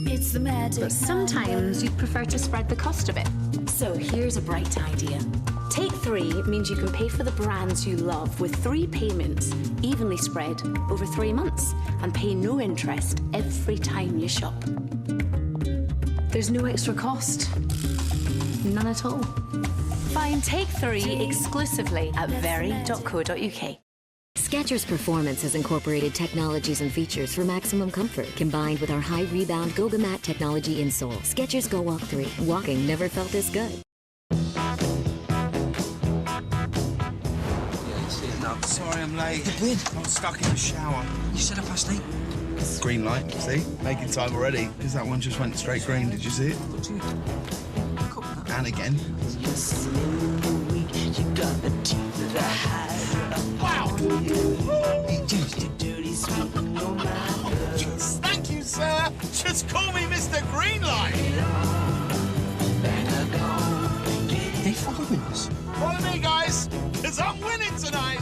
It's the magic. But sometimes you'd prefer to spread the cost a bit. So here's a bright idea. Take 3 means you can pay for the brands you love with 3 payments, evenly spread over 3 months, and pay no interest every time you shop. There's no extra cost. None at all. Find Take 3 exclusively at very.co.uk. Skechers Performance has incorporated technologies and features for maximum comfort, combined with our high rebound Goga Mat technology insole. Skechers Go Walk 3. Walking never felt this good. No, sorry I'm late. The wind. I was stuck in the shower. You set up last night? Green light, see? Making time already. Because that one just went straight green, did you see it? And again. Wow! Yes, thank you, sir. Just call me Mr. Greenlight. They following us. Follow me, guys, because I'm winning tonight.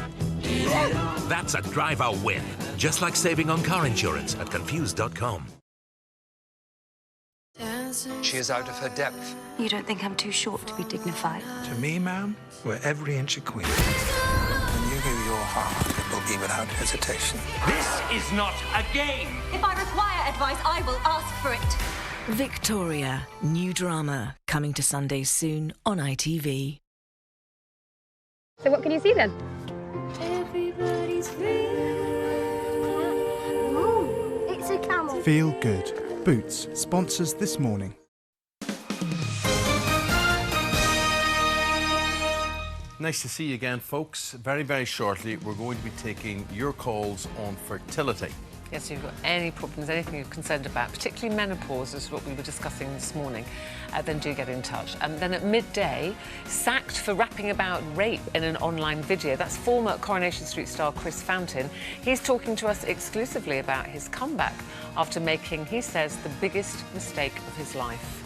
That's a driver win. Just like saving on car insurance at Confused.com. She is out of her depth. You don't think I'm too short to be dignified? To me, ma'am, we're every inch a queen. When you give your heart, it will be without hesitation. This is not a game. If I require advice, I will ask for it. Victoria, new drama, coming to Sundays soon on ITV. So what can you see then? Everybody's free. Oh, it's a camel. Feel good. Boots sponsors This Morning. Nice to see you again, folks. Very, very shortly, we're going to be taking your calls on fertility. Yes, if you've got any problems, anything you're concerned about, particularly menopause, is what we were discussing this morning, then do get in touch. And then at midday, sacked for rapping about rape in an online video. That's former Coronation Street star Chris Fountain. He's talking to us exclusively about his comeback after making, he says, the biggest mistake of his life.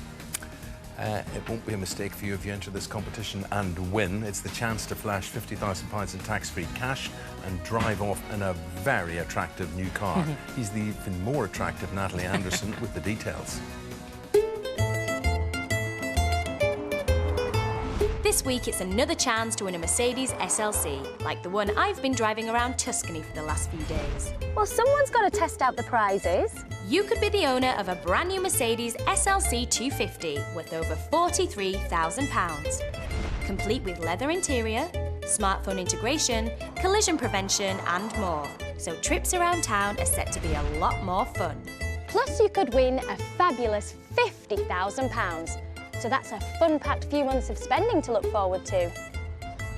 It won't be a mistake for you if you enter this competition and win. It's the chance to flash £50,000 in tax-free cash and drive off in a very attractive new car. He's the even more attractive Natalie Anderson with the details. This week it's another chance to win a Mercedes SLC, like the one I've been driving around Tuscany for the last few days. Well, someone's got to test out the prizes. You could be the owner of a brand new Mercedes SLC 250 worth over £43,000. Complete with leather interior, smartphone integration, collision prevention and more. So trips around town are set to be a lot more fun. Plus, you could win a fabulous £50,000. So that's a fun-packed few months of spending to look forward to.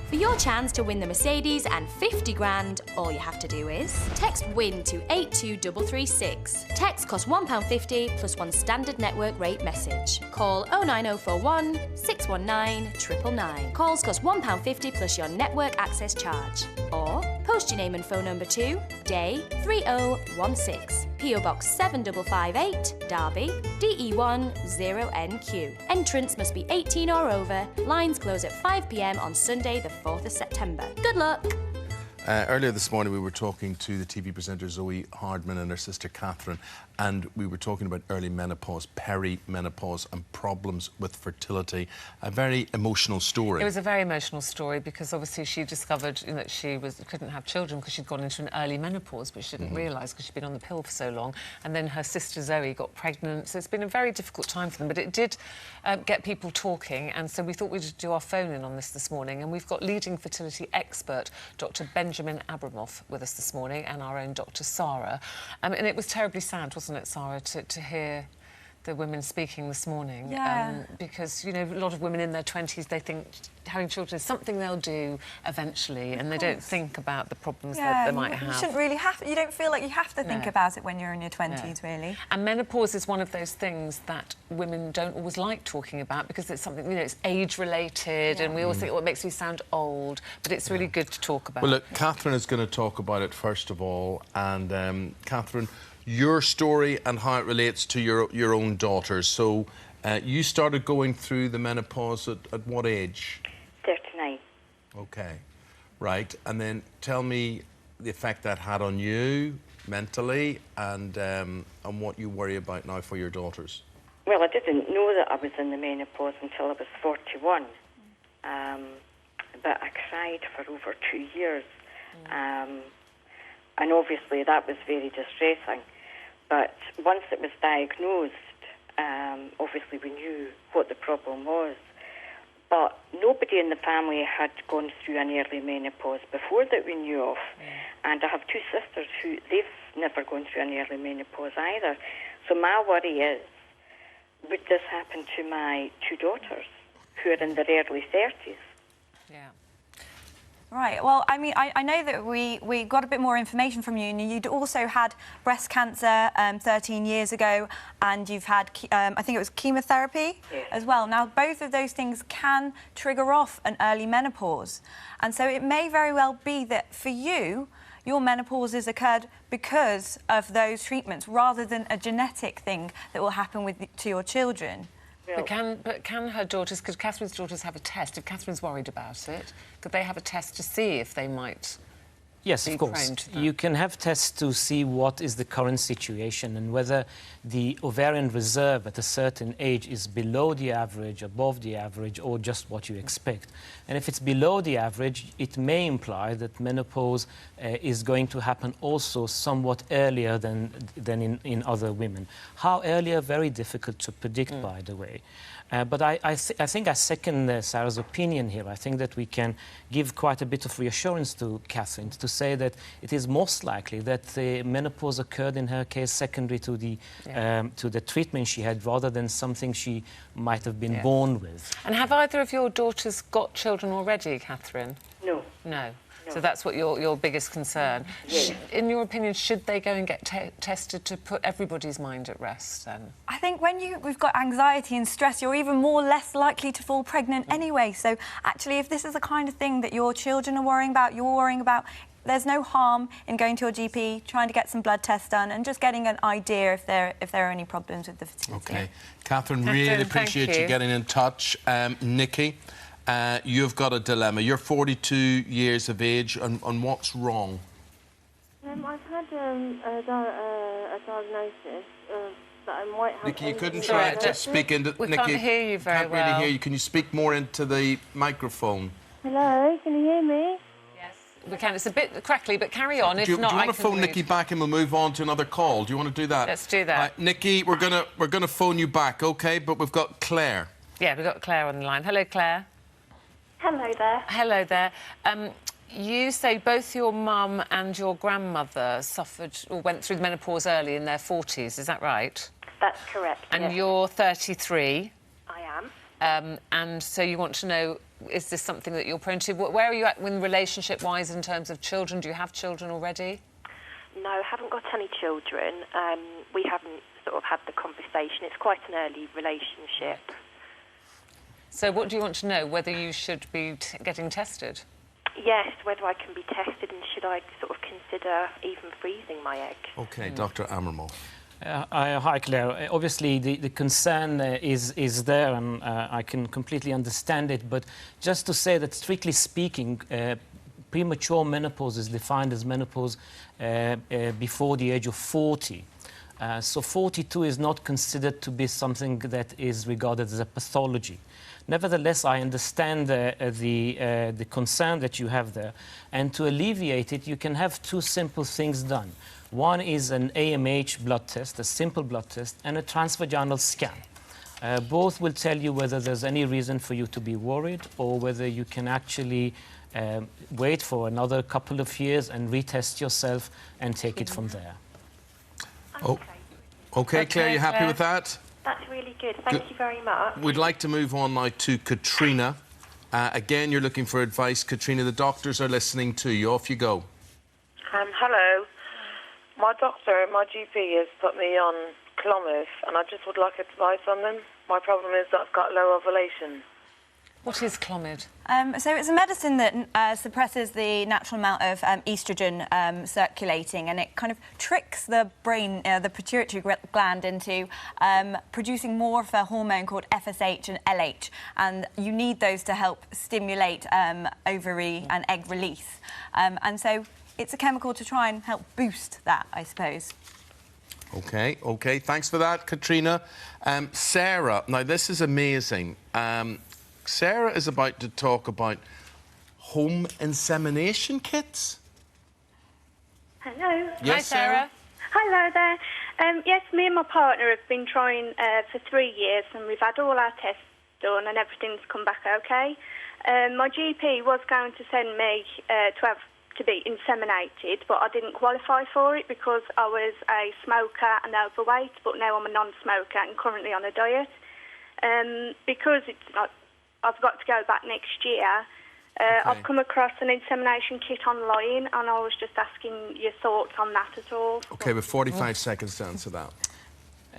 For your chance to win the Mercedes and 50 grand, all you have to do is text WIN to 82336. Text costs £1.50 plus one standard network rate message. Call 09041 619 999. Calls cost £1.50 plus your network access charge. Or post your name and phone number to Day 3016. PO Box 7558, Derby, DE1 0NQ. Entrance must be 18 or over. Lines close at 5 p.m. on Sunday, the 4th of September. Good luck! Earlier this morning we were talking to the TV presenter Zoe Hardman and her sister Catherine, and we were talking about early menopause, perimenopause and problems with fertility. A very emotional story. It was a very emotional story because obviously she discovered that she couldn't have children because she'd gone into an early menopause, but she didn't realise because she'd been on the pill for so long. And then her sister Zoe got pregnant, so it's been a very difficult time for them. But it did get people talking, and so we thought we'd do our phone-in on this morning. And we've got leading fertility expert Dr. Benjamin Abramoff with us this morning, and our own Dr. Sarah. And it was terribly sad, wasn't it, Sarah, to hear the women speaking this morning? Yeah. Because, you know, a lot of women in their 20s, they think having children is something they'll do eventually, and they don't think about the problems that they might have. You shouldn't really have to, you don't feel like you have to think about it when you're in your 20s, really. And menopause is one of those things that women don't always like talking about because it's something, you know, it's age-related, and we always think, well, it makes me sound old, but it's really good to talk about. Well, look, Catherine is going to talk about it first of all, and Catherine, your story and how it relates to your own daughters. So, you started going through the menopause at what age? 39. OK. Right. And then tell me the effect that had on you mentally and what you worry about now for your daughters. Well, I didn't know that I was in the menopause until I was 41. But I cried for over 2 years. And obviously that was very distressing. But once it was diagnosed, obviously we knew what the problem was. But nobody in the family had gone through an early menopause before that we knew of. And I have two sisters who, they've never gone through an early menopause either. So my worry is, would this happen to my two daughters who are in their early 30s? Yeah. Right, well, I mean, I know that we got a bit more information from you, and you'd also had breast cancer 13 years ago, and you've had, I think it was chemotherapy as well. Now, both of those things can trigger off an early menopause. And so it may very well be that for you, your menopause has occurred because of those treatments, rather than a genetic thing that will happen to your children. But can her daughters, could Catherine's daughters have a test? If Catherine's worried about it, could they have a test to see if they might Yes, of course. You can have tests to see what is the current situation and whether the ovarian reserve at a certain age is below the average, above the average, or just what you expect. And if it's below the average, it may imply that menopause is going to happen also somewhat earlier than in other women. How earlier? Very difficult to predict, by the way. But I think I second Sarah's opinion here. I think that we can give quite a bit of reassurance to Catherine to say that it is most likely that the menopause occurred in her case secondary to the treatment she had, rather than something she might have been born with. And have either of your daughters got children already, Catherine? No. No. So that's what your biggest concern. Yes. In your opinion, should they go and get tested to put everybody's mind at rest then? I think when we've got anxiety and stress, you're even less likely to fall pregnant anyway. So actually, if this is the kind of thing that your children are worrying about, you're worrying about, there's no harm in going to your GP, trying to get some blood tests done, and just getting an idea if there are any problems with the fertility. OK. Catherine, really appreciate you getting in touch. Nikki, you've got a dilemma. You're 42 years of age, and what's wrong? I've had a diagnosis of that I might have... Nikki, you couldn't try to speak into... We Nikki, can't hear you very can't well. really hear you. Can you speak more into the microphone? Hello, can you hear me? Yes, we can. It's a bit crackly, but carry on. If Do you not, want I to can phone read. Nikki back and we'll move on to another call? Do you want to do that? Let's do that. Nikki, we're gonna phone you back, OK? But we've got Claire. Yeah, we've got Claire on the line. Hello, Claire. Hello there. Hello there. You say both your mum and your grandmother suffered or went through menopause early in their 40s, is that right? That's correct, And yes. you're 33. I am. And so you want to know, is this something that you're prone to? Where are you at in relationship-wise in terms of children? Do you have children already? No, haven't got any children. We haven't sort of had the conversation. It's quite an early relationship. So what do you want to know? Whether you should be getting tested? Yes, whether I can be tested and should I sort of consider even freezing my egg. OK, Dr Ammermo. Hi, Claire. Obviously, the concern is there, and I can completely understand it. But just to say that, strictly speaking, premature menopause is defined as menopause before the age of 40. So 42 is not considered to be something that is regarded as a pathology. Nevertheless, I understand the concern that you have there. And to alleviate it, you can have two simple things done. One is an AMH blood test, a simple blood test, and a transvaginal scan. Both will tell you whether there's any reason for you to be worried or whether you can actually wait for another couple of years and retest yourself and take it from there. Oh, OK, Claire, you happy with that? That's really good. Thank you very much. We'd like to move on now to Katrina. Again, you're looking for advice. Katrina, the doctors are listening to you. Off you go. Hello. My doctor, my GP, has put me on Clomid, and I just would like advice on them. My problem is that I've got low ovulation. What is Clomid? So it's a medicine that suppresses the natural amount of oestrogen circulating, and it kind of tricks the brain, the pituitary gland, into producing more of a hormone called FSH and LH, and you need those to help stimulate ovary and egg release. And so it's a chemical to try and help boost that, I suppose. OK, OK. Thanks for that, Katrina. Sarah, now this is amazing. Sarah is about to talk about home insemination kits. Hello. Yes, Sarah. Hello there. Yes, me and my partner have been trying for 3 years, and we've had all our tests done and everything's come back OK. My GP was going to send me to be inseminated, but I didn't qualify for it because I was a smoker and overweight, but now I'm a non-smoker and currently on a diet. Because it's not, I've got to go back next year. I've come across an insemination kit online, and I was just asking your thoughts on that at all. OK, with 45 seconds to answer that.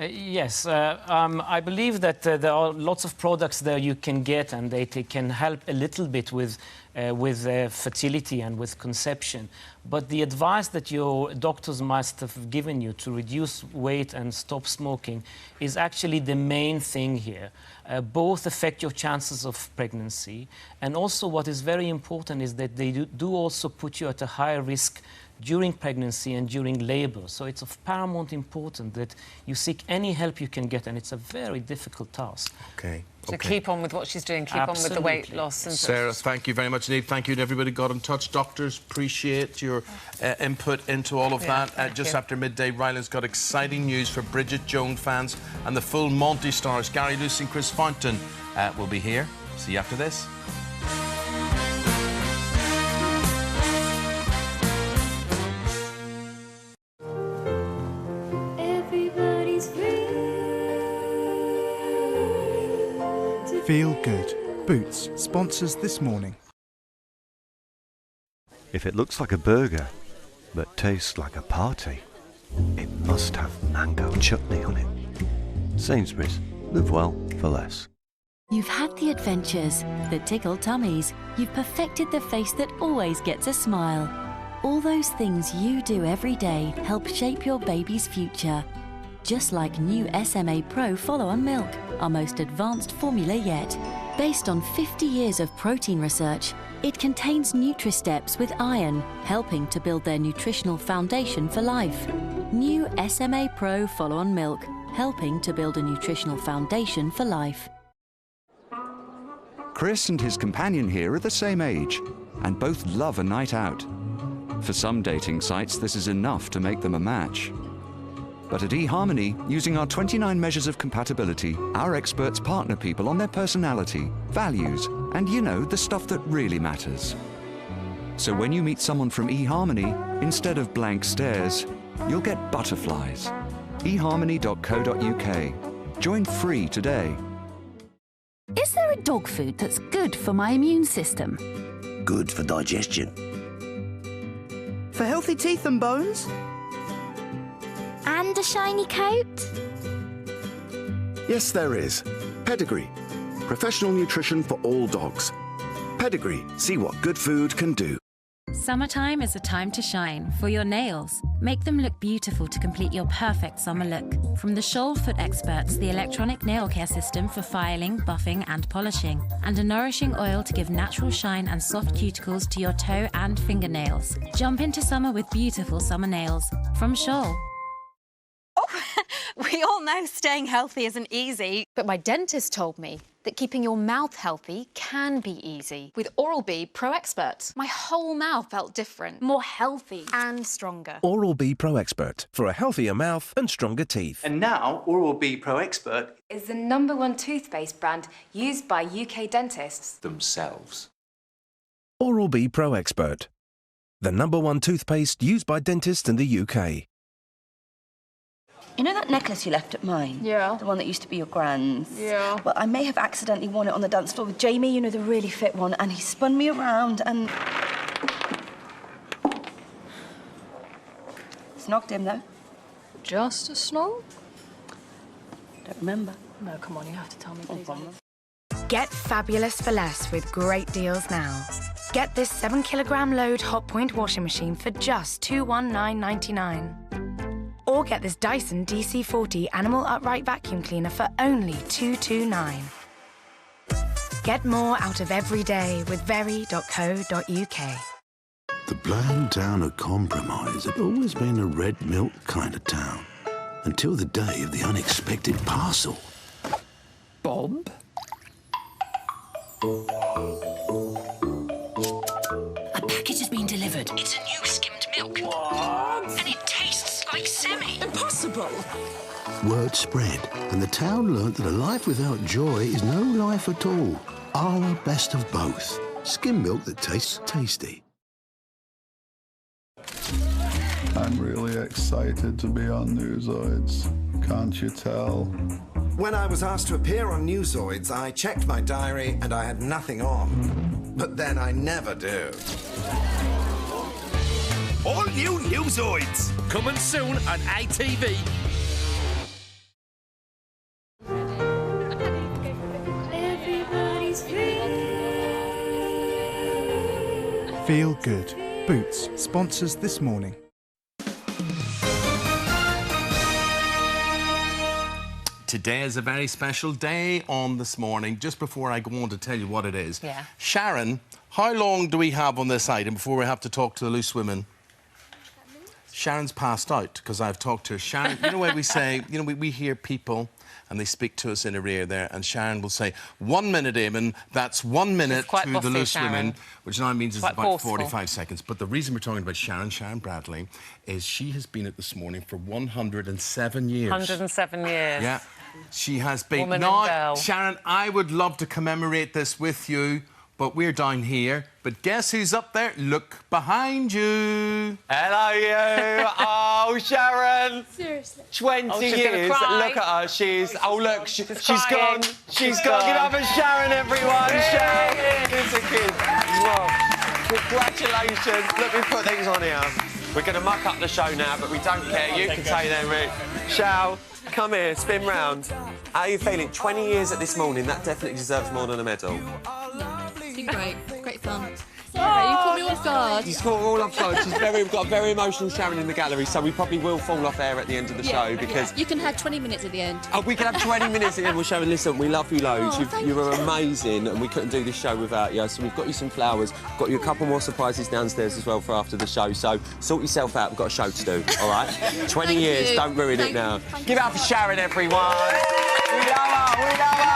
Yes, I believe that there are lots of products there you can get, and they can help a little bit with fertility and with conception. But the advice that your doctors must have given you to reduce weight and stop smoking is actually the main thing here. Both affect your chances of pregnancy, and also what is very important is that they do also put you at a higher risk during pregnancy and during labour. So it's of paramount importance that you seek any help you can get, and it's a very difficult task. OK. So keep on with what she's doing, keep on with the weight loss. And Sarah, thank you very much indeed. Thank you to everybody who got in touch. Doctors, appreciate your input into all of that. Just after midday, Ryland's got exciting news for Bridget Jones fans, and the full Monty stars, Gary Lucy and Chris Fountain, will be here. See you after this. Feel Good. Boots sponsors This Morning. If it looks like a burger, but tastes like a party, it must have mango chutney on it. Sainsbury's. Live well for less. You've had the adventures that tickle tummies. You've perfected the face that always gets a smile. All those things you do every day help shape your baby's future. Just like new SMA Pro Follow-On Milk, our most advanced formula yet. Based on 50 years of protein research, it contains Nutri-Steps with iron, helping to build their nutritional foundation for life. New SMA Pro Follow-On Milk, helping to build a nutritional foundation for life. Chris and his companion here are the same age, and both love a night out. For some dating sites, this is enough to make them a match. But at eHarmony, using our 29 measures of compatibility, our experts partner people on their personality, values, and the stuff that really matters. So when you meet someone from eHarmony, instead of blank stares, you'll get butterflies. eHarmony.co.uk. Join free today. Is there a dog food that's good for my immune system? Good for digestion. For healthy teeth and bones? And a shiny coat? Yes, there is. Pedigree. Professional nutrition for all dogs. Pedigree. See what good food can do. Summertime is a time to shine for your nails. Make them look beautiful to complete your perfect summer look. From the Shoal Foot Experts, the electronic nail care system for filing, buffing and polishing, and a nourishing oil to give natural shine and soft cuticles to your toe and fingernails. Jump into summer with beautiful summer nails. From Shoal. We all know staying healthy isn't easy, but my dentist told me that keeping your mouth healthy can be easy. With Oral-B Pro Expert, my whole mouth felt different, more healthy and stronger. Oral-B Pro Expert, for a healthier mouth and stronger teeth. And now, Oral-B Pro Expert is the #1 toothpaste brand used by UK dentists themselves. Oral-B Pro Expert, the #1 toothpaste used by dentists in the UK. You know that necklace you left at mine? Yeah. The one that used to be your grand's? Yeah. Well, I may have accidentally worn it on the dance floor with Jamie, you know, the really fit one, and he spun me around and... Snogged him, though. Just a snog? Don't remember. No, come on, you have to tell me, please. Get fabulous for less with great deals now. Get this 7-kilogram load Hotpoint washing machine for just $219.99. Or get this Dyson DC40 Animal Upright Vacuum Cleaner for only $229. Get more out of every day with very.co.uk. The bland town of Compromise had always been a red milk kind of town. Until the day of the unexpected parcel. Bob? A package has been delivered. It's a new skimmed milk. What? And it tastes like semi. Impossible. Word spread, and the town learnt that a life without joy is no life at all. Our best of both. Skim milk that tastes tasty. I'm really excited to be on Newzoids. Can't you tell? When I was asked to appear on Newzoids, I checked my diary and I had nothing on. But then I never do. All new Newzoids, coming soon on ITV. Everybody's free. Feel good. Boots sponsors This Morning. Today is a very special day on This Morning. Just before I go on to tell you what it is, Yeah. Sharon, how long do we have on this item before we have to talk to the loose women? Sharon's passed out because I've talked to her. Sharon, you know when we say, you know, we hear people and they speak to us in her ear there, and Sharon will say, 1 minute, Eamon, that's 1 minute to bossy, the loose Sharon. women, which now means it's Quite about forceful. 45 seconds. But the reason we're talking about Sharon Bradley, is she has been at This Morning for 107 years. 107 years. Yeah, she has been. Woman Now, and girl. Sharon, I would love to commemorate this with you, but we're down here. But guess who's up there? Look behind you. Hello, you. Oh, Sharon. Seriously. 20 Oh, she's gonna years. cry. Look at her. She's. Oh, look. She's crying. gone. She's gone. Give up for Sharon, everyone. Sharon. It's a kid. Wow. Congratulations. Look, we put things on here. We're going to muck up the show now, but we don't care. You can say them, Rick. Shao, come here. Spin round. How are you feeling? 20 years at This Morning. That definitely deserves more than a medal. It's been great. Great fun. Sorry, you caught me off guard. She's caught all off guard. We've got a very emotional Sharon in the gallery, so we probably will fall off air at the end of the show because... You can have 20 minutes at the end. Oh, we can have 20 minutes at the end. We'll show. Listen, we love you loads. Oh, You were amazing, and we couldn't do this show without you. So we've got you some flowers. Got you a couple more surprises downstairs as well for after the show. So sort yourself out. We've got a show to do. All right? 20 years. Don't ruin it now. Give it up for Sharon, everyone. We love her. We love her.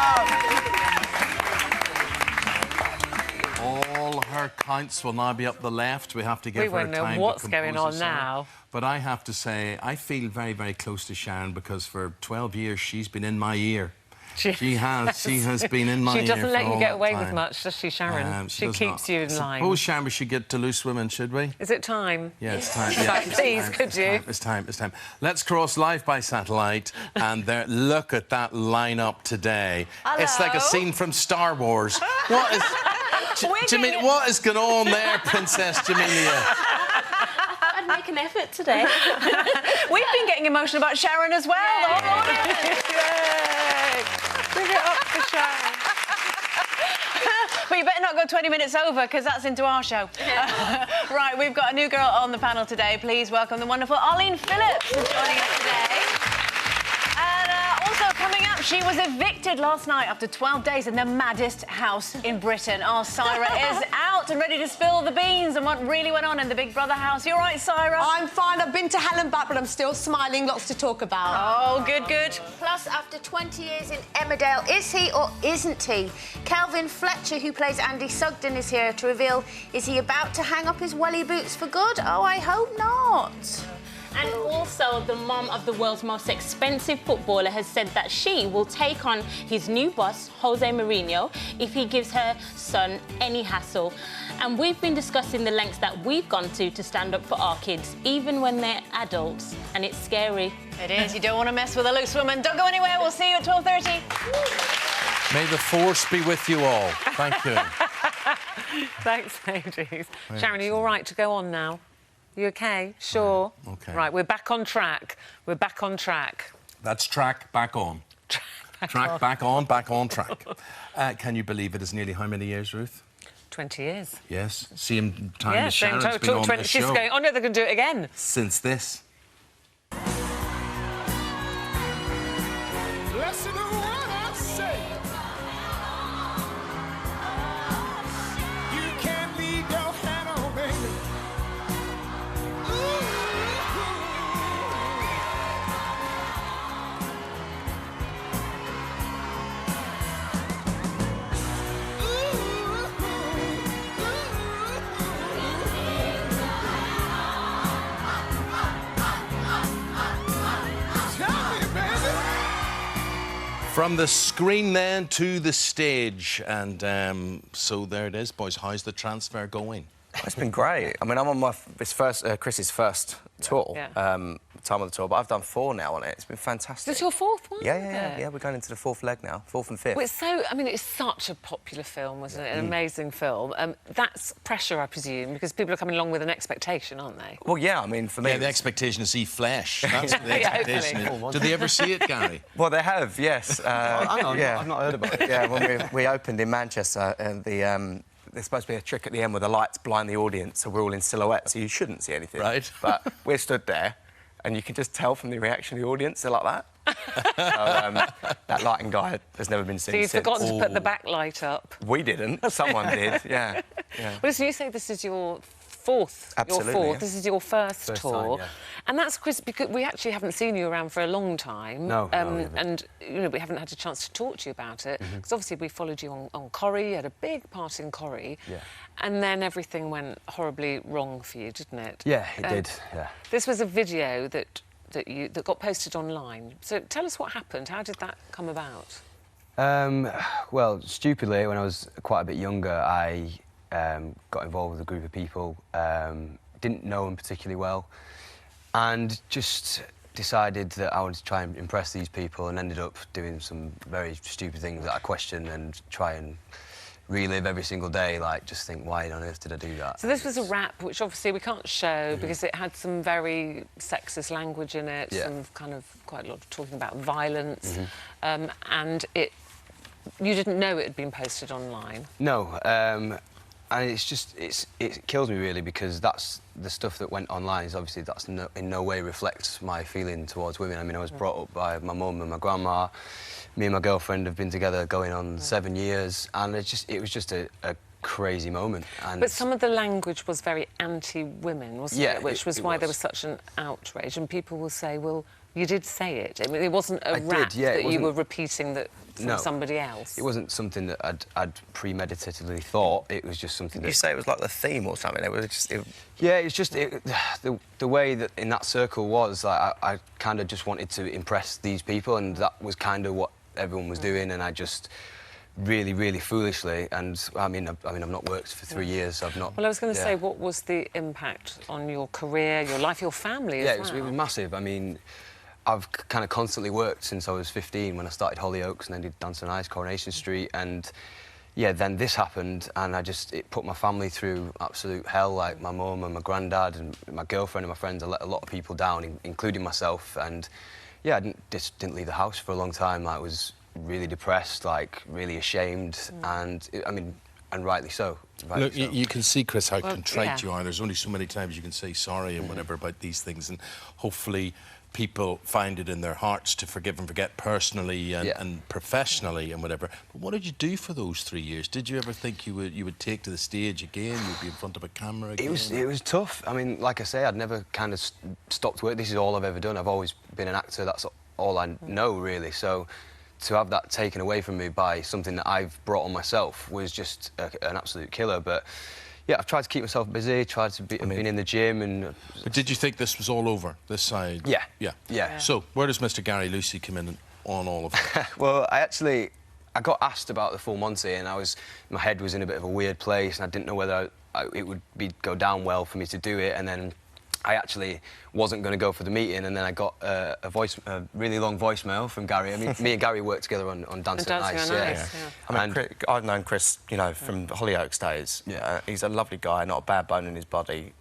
All her counts will now be up the left. We have to give her time to compose. We won't know what's going on now. But I have to say, I feel very, very close to Sharon because for 12 years she's been in my ear. She has been in my ear. She doesn't let you get away with time. much, does she, Sharon? She keeps you in line. Suppose, Sharon, we should get to Loose Women, should we? Is it time? Yeah, it's time. Yeah, please, could you? It's time. Let's cross live by satellite, and look at that lineup today. Hello. It's like a scene from Star Wars. What is... what is going on there, Princess Jamelia? I'd make an effort today. We've been getting emotional about Sharon as well. Bring it up for Sharon. Well, you better not go 20 minutes over, because that's into our show. Right, we've got a new girl on the panel today. Please welcome the wonderful Arlene Phillips, who's joining us today. And also coming up, she was evicted last night after 12 days in the maddest house in Britain. Our Syra is out and ready to spill the beans on what really went on in the Big Brother house. You all right, Syra? I'm fine. I've been to hell and back, but I'm still smiling. Lots to talk about. Oh, good, good. Plus, after 20 years in Emmerdale, is he or isn't he? Kelvin Fletcher, who plays Andy Sugden, is here to reveal, is he about to hang up his welly boots for good? Oh, I hope not. And also, the mum of the world's most expensive footballer has said that she will take on his new boss, Jose Mourinho, if he gives her son any hassle. And we've been discussing the lengths that we've gone to stand up for our kids, even when they're adults, and it's scary. It is. You don't want to mess with a loose woman. Don't go anywhere. We'll see you at 12:30. May the force be with you all. Thank you. Thanks, ladies. Sharon, are you all right to go on now? You OK? Sure? OK. Right, we're back on track. We're back on track. That's track back on. Track back on track. Can you believe it is nearly how many years, Ruth? 20 years. Yes. Same time as Sharon's been on this She's show. going, oh, no, they're going to do it again. Since this. Listen to what I say. You can't leave your hat on, baby. From the screen then to the stage, and so there it is, boys. How's the transfer going? It's been great. I mean, I'm on Chris's first tour, time of the tour, but I've done 4 now on it. It's been fantastic. This is your 4th one? Yeah. We're going into the 4th leg now, 4th and 5th. Well, it's such a popular film, wasn't it? An amazing film. That's pressure, I presume, because people are coming along with an expectation, aren't they? Well, yeah, I mean, for me... Yeah, the expectation to see flesh. That's what the expectation. Did they ever see it, Gary? Well, they have, yes. Hang on, I've not heard about it. Yeah, when we opened in Manchester, and there's supposed to be a trick at the end where the lights blind the audience, so we're all in silhouette, so you shouldn't see anything. Right. But we're stood there, and you can just tell from the reaction of the audience, they're like that. So, that lighting guy has never been seen So you've since. forgotten to put the backlight up? We didn't. Someone did, yeah. Well, listen, you say this is your 4th. Absolutely, Your 4th. yeah. This is your first tour. Time, yeah. And that's, Chris, because we actually haven't seen you around for a long time. No, and, we haven't had a chance to talk to you about it. Because obviously we followed you on Corrie, you had a big part in Corrie. Yeah. And then everything went horribly wrong for you, didn't it? Yeah, it did, yeah. This was a video that got posted online. So tell us what happened. How did that come about? Well, stupidly, when I was quite a bit younger, I got involved with a group of people, didn't know them particularly well, and just decided that I wanted to try and impress these people, and ended up doing some very stupid things that I question and try and relive every single day, like, just think, why on earth did I do that? So this was a rap, which obviously we can't show because it had some very sexist language in it, some kind of quite a lot of talking about violence, and you didn't know it had been posted online? No, And it's just, it kills me really, because that's the stuff that went online. Is obviously that's in no way reflects my feeling towards women. I mean, I was brought up by my mum and my grandma. Me and my girlfriend have been together going on 7 years, and it was just a crazy moment. And but some of the language was very anti-women, wasn't it? Which was why there was such an outrage. And people will say, well, you did say it. I mean, it wasn't a rap that you were repeating that from somebody else. It wasn't something that I'd premeditatedly thought. It was just something. Did you say it was like the theme or something? It was just. Yeah, it's just the way that in that circle was. Like, I kind of just wanted to impress these people, and that was kind of what everyone was doing, and I just. Really, really foolishly, and I mean, I've not worked for 3 years, so I've not... Well, I was going to say, what was the impact on your career, your life, your family as well? Yeah, it was massive. I mean, I've kind of constantly worked since I was 15, when I started Hollyoaks and then did Dance on Ice, Coronation Street, and yeah, then this happened, and it put my family through absolute hell, like my mum and my granddad and my girlfriend and my friends. I let a lot of people down, including myself, and yeah, I just didn't leave the house for a long time. I was really depressed, like really ashamed, and I mean, and rightly so. Look, you can see, Chris, how contrite you are. There's only so many times you can say sorry and whatever about these things, and hopefully people find it in their hearts to forgive and forget personally and professionally and whatever. But what did you do for those 3 years? Did you ever think you would take to the stage again? You'd be in front of a camera again? It was tough. I mean, like I say, I'd never kind of stopped work. This is all I've ever done. I've always been an actor. That's all I know, really. So to have that taken away from me by something that I've brought on myself was just an absolute killer. But yeah, I've tried to keep myself busy, tried to be in the gym, and... But did you think this was all over, this side? Yeah. So where does Mr. Gary Lucy come in on all of it? Well, I got asked about the full Monty, and my head was in a bit of a weird place, and I didn't know whether it would go down well for me to do it, and then I actually wasn't going to go for the meeting, and then I got a really long voicemail from Gary. I mean, me and Gary worked together on Dancing on Ice. I mean, I've known Chris, you know, from the Hollyoaks days. He's a lovely guy, not a bad bone in his body.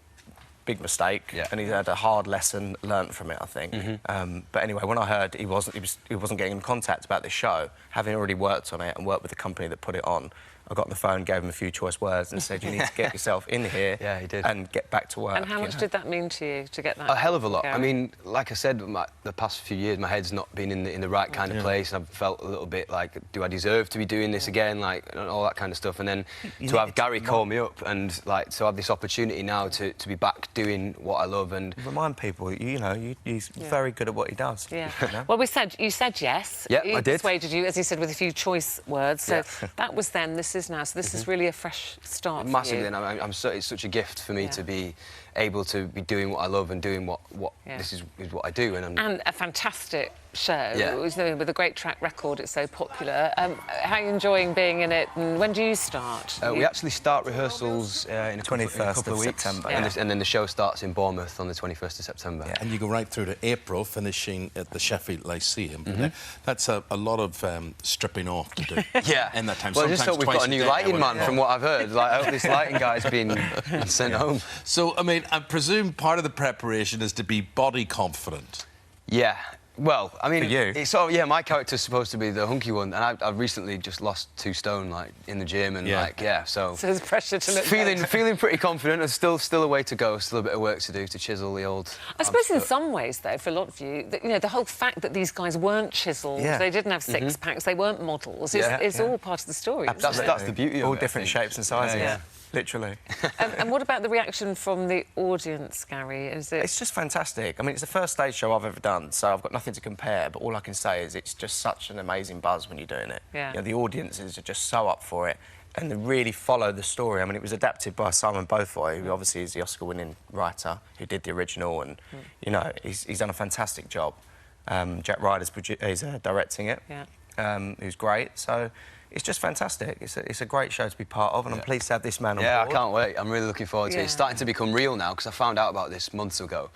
Big mistake, and he's had a hard lesson learnt from it, I think. But anyway, when I heard he wasn't getting in contact about this show, having already worked on it and worked with the company that put it on, I got on the phone, gave him a few choice words and said, you need to get yourself in here and get back to work. And how much did that mean to you, to get that? A hell of a lot. I mean, like I said, the past few years, my head's not been in the right kind of place, and I've felt a little bit like, do I deserve to be doing this again, like, and all that kind of stuff. And then to have Gary call me up and, like, to have this opportunity now to be back doing what I love and... Remind people, you know, he's very good at what he does. Yeah. You know? Well, you said yes. Yeah, he I did. Persuaded you, as he said, with a few choice words. So that was then, this is now. So this is really a fresh start massively, for you. and it's such a gift for me to be able to be doing what I love and doing what this is what I do. And a fantastic show. It was with a great track record. It's so popular. How are you enjoying being in it? And when do you start? We actually start rehearsals in a couple of weeks, September, and then the show starts in Bournemouth on the 21st of September. And you go right through to April, finishing at the Sheffield Lyceum. That's a lot of stripping off to do. In that time. Well, I just hope we've got a new lighting man, from what I've heard. Like, I hope this lighting guy's been sent home. So, I mean, I presume part of the preparation is to be body confident. Yeah. Well, I mean, for you. It's my character's supposed to be the hunky one, and I've recently just lost 2 stone, like, in the gym, and so there's pressure to look feeling pretty confident. There's still a way to go, still a bit of work to do to chisel the old... I suppose in some ways, though, for a lot of you, you know, the whole fact that these guys weren't chiselled, they didn't have six-packs, they weren't models, is all part of the story. That's the beauty of it. All different shapes and sizes. Literally. And what about the reaction from the audience, Gary? It's just fantastic. I mean, it's the first stage show I've ever done, so I've got nothing to compare, but all I can say is it's just such an amazing buzz when you're doing it. You know, the audiences are just so up for it, and they really follow the story. I mean, it was adapted by Simon Beaufoy, who obviously is the Oscar-winning writer, who did the original, and, you know, he's done a fantastic job. Jack Ryder's directing it, who's great, so... It's just fantastic. It's a great show to be part of, and I'm pleased to have this man on board. Yeah, I can't wait. I'm really looking forward to it. It's starting to become real now, because I found out about this months ago,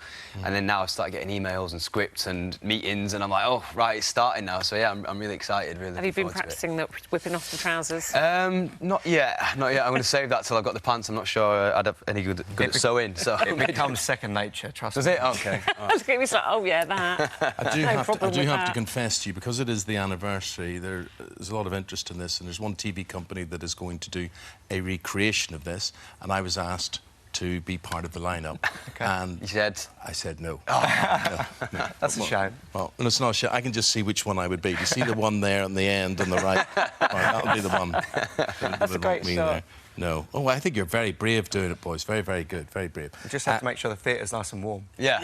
and then now I've started getting emails and scripts and meetings, and I'm like, oh, right, it's starting now. So, yeah, I'm really excited, really. Have you been practising the whipping off the trousers? Not yet. I'm going to save that till I've got the pants. I'm not sure I'd have any good at sewing, so... It becomes second nature, trust me. Does it? OK. Look at me, like, oh, yeah, that. I do have to confess to you, because it is the anniversary, there's a lot of interest in this. this, and there's one TV company that is going to do a recreation of this, and I was asked to be part of the lineup. Okay. And you said? I said no. Oh. No. That's a shame. Well, no, it's not a shame. I can just see which one I would be. You see the one there on the end on the right? That'll be the one. That's a great shot. There. No. Oh, I think you're very brave doing it, boys. Very, very good. Very brave. We just have to make sure the theatre's nice and warm. Yeah.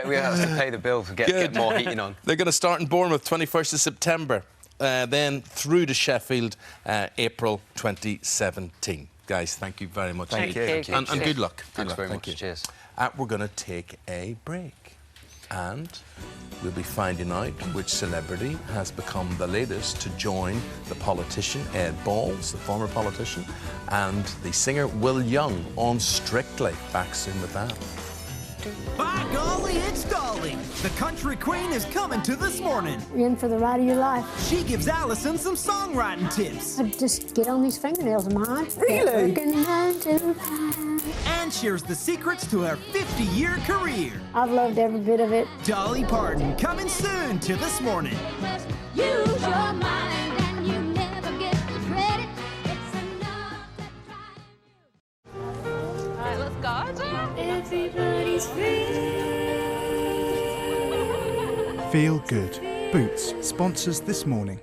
we have to pay the bill to get more heating on. They're going to start in Bournemouth 21st of September, then through to Sheffield, April 2017. Guys, thank you very much. Thank you. And good luck. Thanks very much. Cheers. We're going to take a break. And we'll be finding out which celebrity has become the latest to join the politician, Ed Balls, the former politician, and the singer Will Young on Strictly. Back soon with that. By golly, it's Dolly. The country queen is coming to This Morning. You're in for the ride of your life. She gives Alison some songwriting tips. I just get on these fingernails of mine. Really? And and shares the secrets to her 50-year career. I've loved every bit of it. Dolly Parton coming soon to This Morning. Use your mind and you never get the credit. It's enough to try. All right, let's go. Everybody's free. Feel Good. Boots sponsors This Morning.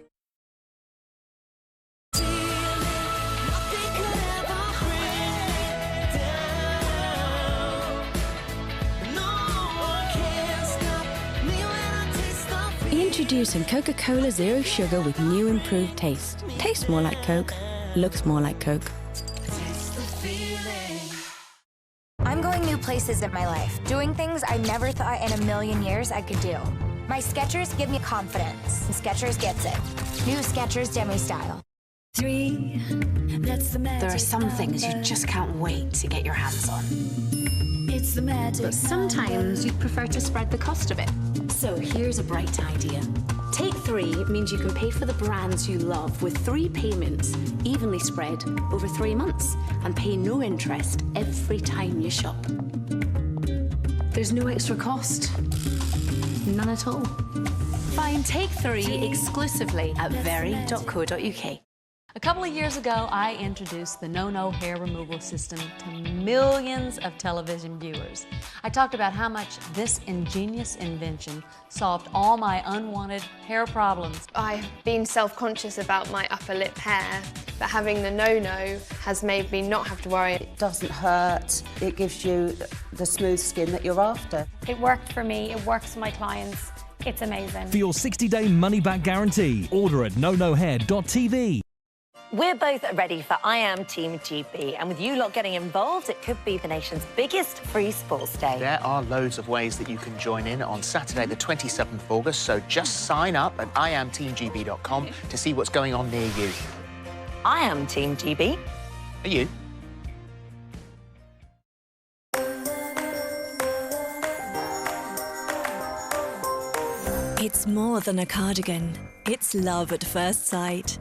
Introducing Coca-Cola Zero Sugar with new improved taste. Tastes more like Coke, looks more like Coke. I'm going new places in my life, doing things I never thought in a million years I could do. My Skechers give me confidence, and Skechers gets it. New Skechers Demi Style. There are some things you just can't wait to get your hands on. It's the magic. But sometimes you'd prefer to spread the cost a bit. So here's a bright idea. Take 3 means you can pay for the brands you love with 3 payments, evenly spread over 3 months, and pay no interest every time you shop. There's no extra cost. None at all. Find Take 3 exclusively at very.co.uk. A couple of years ago, I introduced the No-No hair removal system to millions of television viewers. I talked about how much this ingenious invention solved all my unwanted hair problems. I've been self-conscious about my upper lip hair, but having the No-No has made me not have to worry. It doesn't hurt, it gives you the smooth skin that you're after. It worked for me, it works for my clients, it's amazing. For your 60-day money-back guarantee, order at nonohair.tv. We're both ready for I Am Team GB, and with you lot getting involved, it could be the nation's biggest free sports day. There are loads of ways that you can join in on Saturday the 27th of August, so just sign up at iamteamgb.com to see what's going on near you. I Am Team GB. Are you? It's more than a cardigan. It's love at first sight.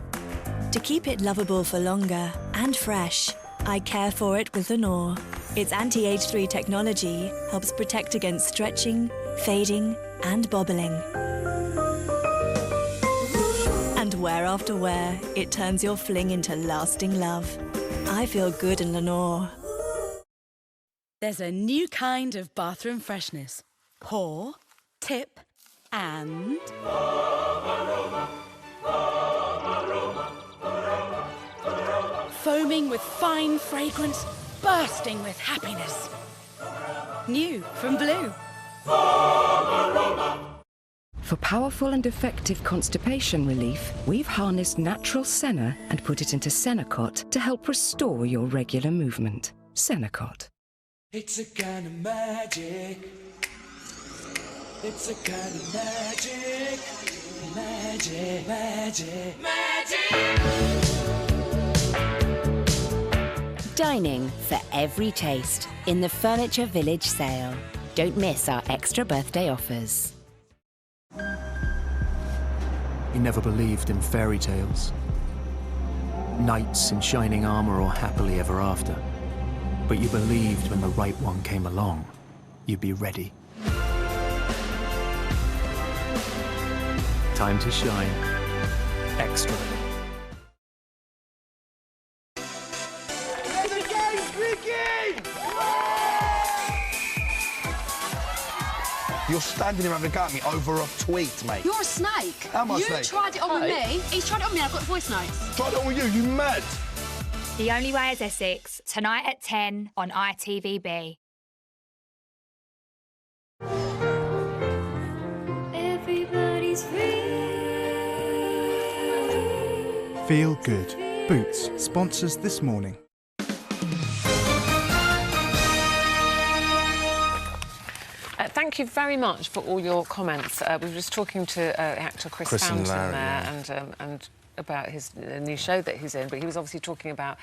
To keep it lovable for longer and fresh, I care for it with Lenore. Its anti-age 3 technology helps protect against stretching, fading, and bobbling. And wear after wear, it turns your fling into lasting love. I feel good in Lenore. There's a new kind of bathroom freshness. Pour, tip, and... foaming with fine fragrance, bursting with happiness. New from Blue. For powerful and effective constipation relief, we've harnessed natural senna and put it into Senacot to help restore your regular movement. Senacot. It's a kind of magic. It's a kind of magic. Magic, magic, magic. Dining for every taste in the Furniture Village sale. Don't miss our extra birthday offers. You never believed in fairy tales, knights in shining armor or happily ever after. But you believed when the right one came along, you'd be ready. Time to shine. extra. Let the games begin! You're standing here having a go at me over a tweet, mate. You're a snake. Am I a you snake? tried it on with Hey. me. He's tried it on me and I've got voice notes. Tried it on with you mad? The Only Way is Essex, tonight at 10 on ITVB. Everybody's free. Feel good. Boots sponsors This Morning. Thank you very much for all your comments. We were just talking to actor Chris Chris and Fountain Larry, there, and about his new show that he's in. But he was obviously talking about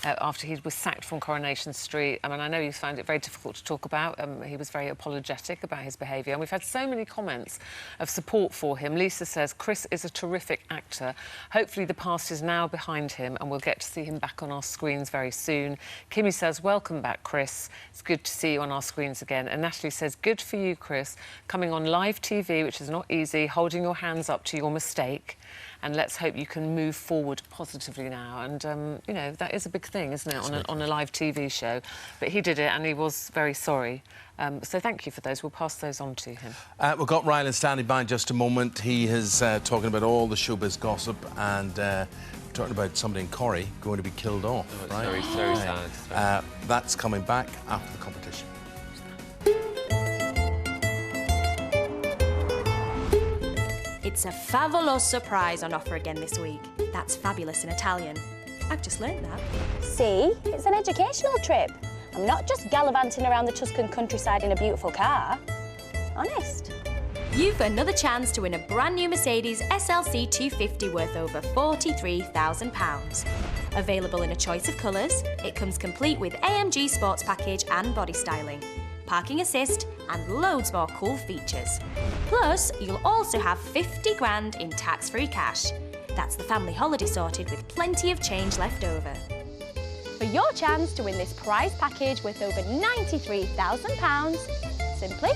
after he was sacked from Coronation Street. I mean, I know he found it very difficult to talk about. He was very apologetic about his behaviour, and we've had so many comments of support for him. Lisa says Chris is a terrific actor. Hopefully, the past is now behind him, and we'll get to see him back on our screens very soon. Kimmy says, welcome back, Chris. It's good to see you on our screens again. And Natalie says, good for you, Chris, coming on live TV, which is not easy, holding your hands up to your mistake. And let's hope you can move forward positively now. And, you know, that is a big thing, isn't it, on a live TV show? But he did it, and he was very sorry. So thank you for those. We'll pass those on to him. We've got Rylan standing by in just a moment. He is talking about all the showbiz gossip and talking about somebody in Corrie going to be killed off, right? Very, very sad. That's coming back after the competition. It's a favoloso prize on offer again this week. That's fabulous in Italian. I've just learned that. See, it's an educational trip. I'm not just gallivanting around the Tuscan countryside in a beautiful car. Honest. You've another chance to win a brand new Mercedes SLC 250 worth over £43,000. Available in a choice of colours, it comes complete with AMG Sports Package and body styling, parking assist and loads more cool features. Plus, you'll also have 50 grand in tax-free cash. That's the family holiday sorted with plenty of change left over. For your chance to win this prize package worth over £93,000, simply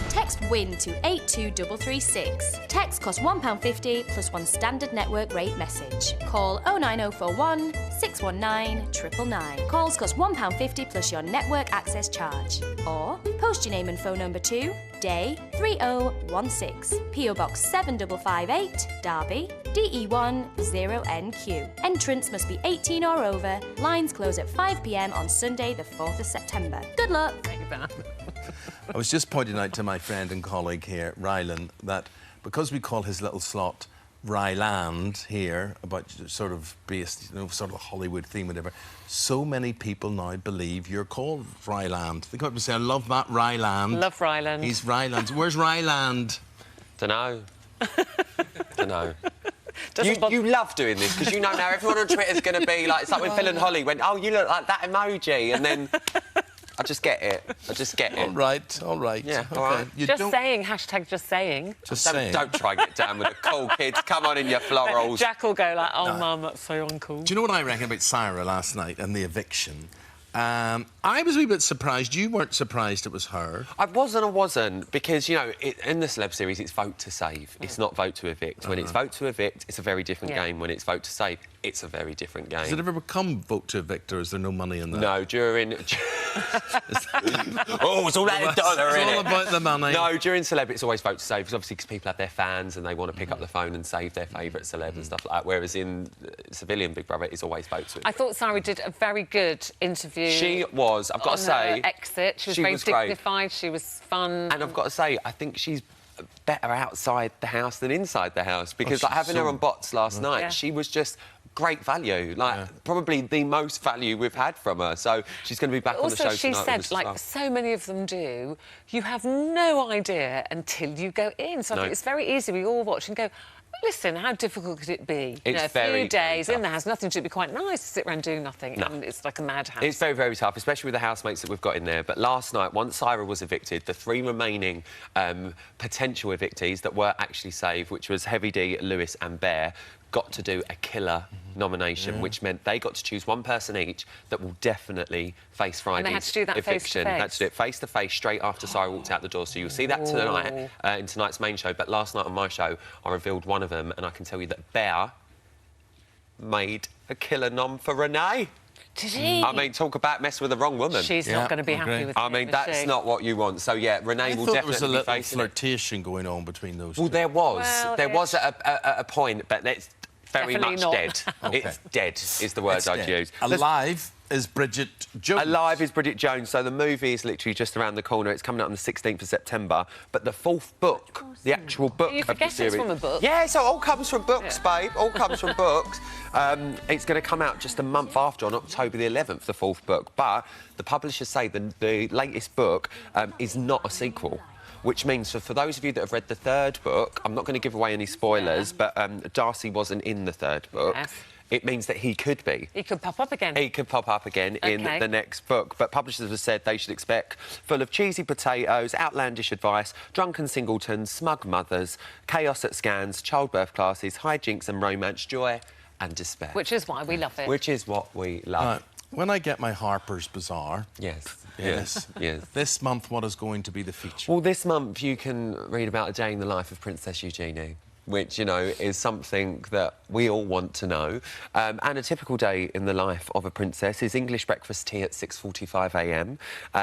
text WIN to 82336. Text costs £1.50 plus one standard network rate message. Call 09041 619 999. Calls cost £1.50 plus your network access charge. Or post your name and phone number to Day 3016, PO Box 7558, Derby, DE1 0NQ. Entrance must be 18 or over. Lines close at 5 p.m. on Sunday, the 4th of September. Good luck. I was just pointing out to my friend and colleague here, Rylan, that because we call his little slot Ryland here, about sort of based, you know, sort of a Hollywood theme, whatever, so many people now believe you're called Ryland. They come up and say, I love that Ryland. Love Ryland. He's Ryland. Where's Ryland? Dunno. Dunno. You love doing this because you know now everyone on Twitter's going to be like, it's like when Phil and Holly went, oh, you look like that emoji, and then I just get it. I just get it. All right, all right. Yeah, okay. all right. Just saying, hashtag just saying. Don't try and get down with the cool kids. Come on in your florals. Jack will go like, oh, Mum, that's so uncool. Do you know what I reckon about Sarah last night and the eviction? I was a wee bit surprised. You weren't surprised it was her. I wasn't, because, you know, in the celeb series, it's vote to save. It's not vote to evict. When it's vote to evict, it's a very different game. When it's vote to save, it's a very different game. Has it ever become vote to evict, or is there no money in that? No, during... oh, it's all that dollar, It's innit? all about the money. No, during celeb, it's always vote to save, because obviously people have their fans and they want to pick up the phone and save their favourite celeb and stuff like that, whereas in civilian Big Brother, it's always vote to evict. I thought Sarah did a very good interview. She was, I've got to say... exit. She was very dignified, she was fun. And I've got to say, I think she's better outside the house than inside the house, because like having her on Bots last night, she was just great value, like probably the most value we've had from her. So she's going to be back on the show tonight. Also, she said, like so many of them do, you have no idea until you go in. So I think it's very easy. We all watch and go, listen, how difficult could it be? It's a few days in the house, nothing to do. It'd be quite nice to sit around doing nothing, and it's like a madhouse. It's very, very tough, especially with the housemates that we've got in there. But last night, once Sarah was evicted, the three remaining potential evictees that were actually saved, which was Heavy D, Lewis and Bear, got to do a killer nomination, which meant they got to choose one person each that will definitely face Friday's and they had to do that eviction. Face-to-face. Had to do it face-to-face straight after Sarah walked out the door. So you'll see that tonight in tonight's main show. But last night on my show, I revealed one of them, and I can tell you that Bear made a killer nom for Renee. Did he? I mean, talk about mess with the wrong woman. She's not going to be happy with I mean, that's not what you want. So, yeah, Renee will definitely be facing it. there was a little flirtation going on between those two. Well, there was. Well, there was at a point, but it's very Definitely much not. dead. Okay. It's dead, is the word I'd use. Alive is Bridget Jones. Alive is Bridget Jones. So the movie is literally just around the corner. It's coming out on the 16th of September. But the fourth book, the actual book You of the forget series... it's from a book. Yeah, so it all comes from books, babe. All comes from books. It's going to come out just a month after, on October the 11th, the fourth book. But the publishers say the latest book is not a sequel. Which means, for those of you that have read the third book, I'm not going to give away any spoilers, but Darcy wasn't in the third book. Yes. It means that he could be. He could pop up again. He could pop up again in the next book. But publishers have said they should expect full of cheesy potatoes, outlandish advice, drunken singletons, smug mothers, chaos at scans, childbirth classes, hijinks and romance, joy and despair. Which is why we love it. Which is what we love. Right. When I get my Harper's Bazaar... Yes. Yes. Yes. This month, what is going to be the feature? Well, this month you can read about a day in the life of Princess Eugenie, which, you know, is something that we all want to know. And a typical day in the life of a princess is English breakfast tea at 6:45 a.m.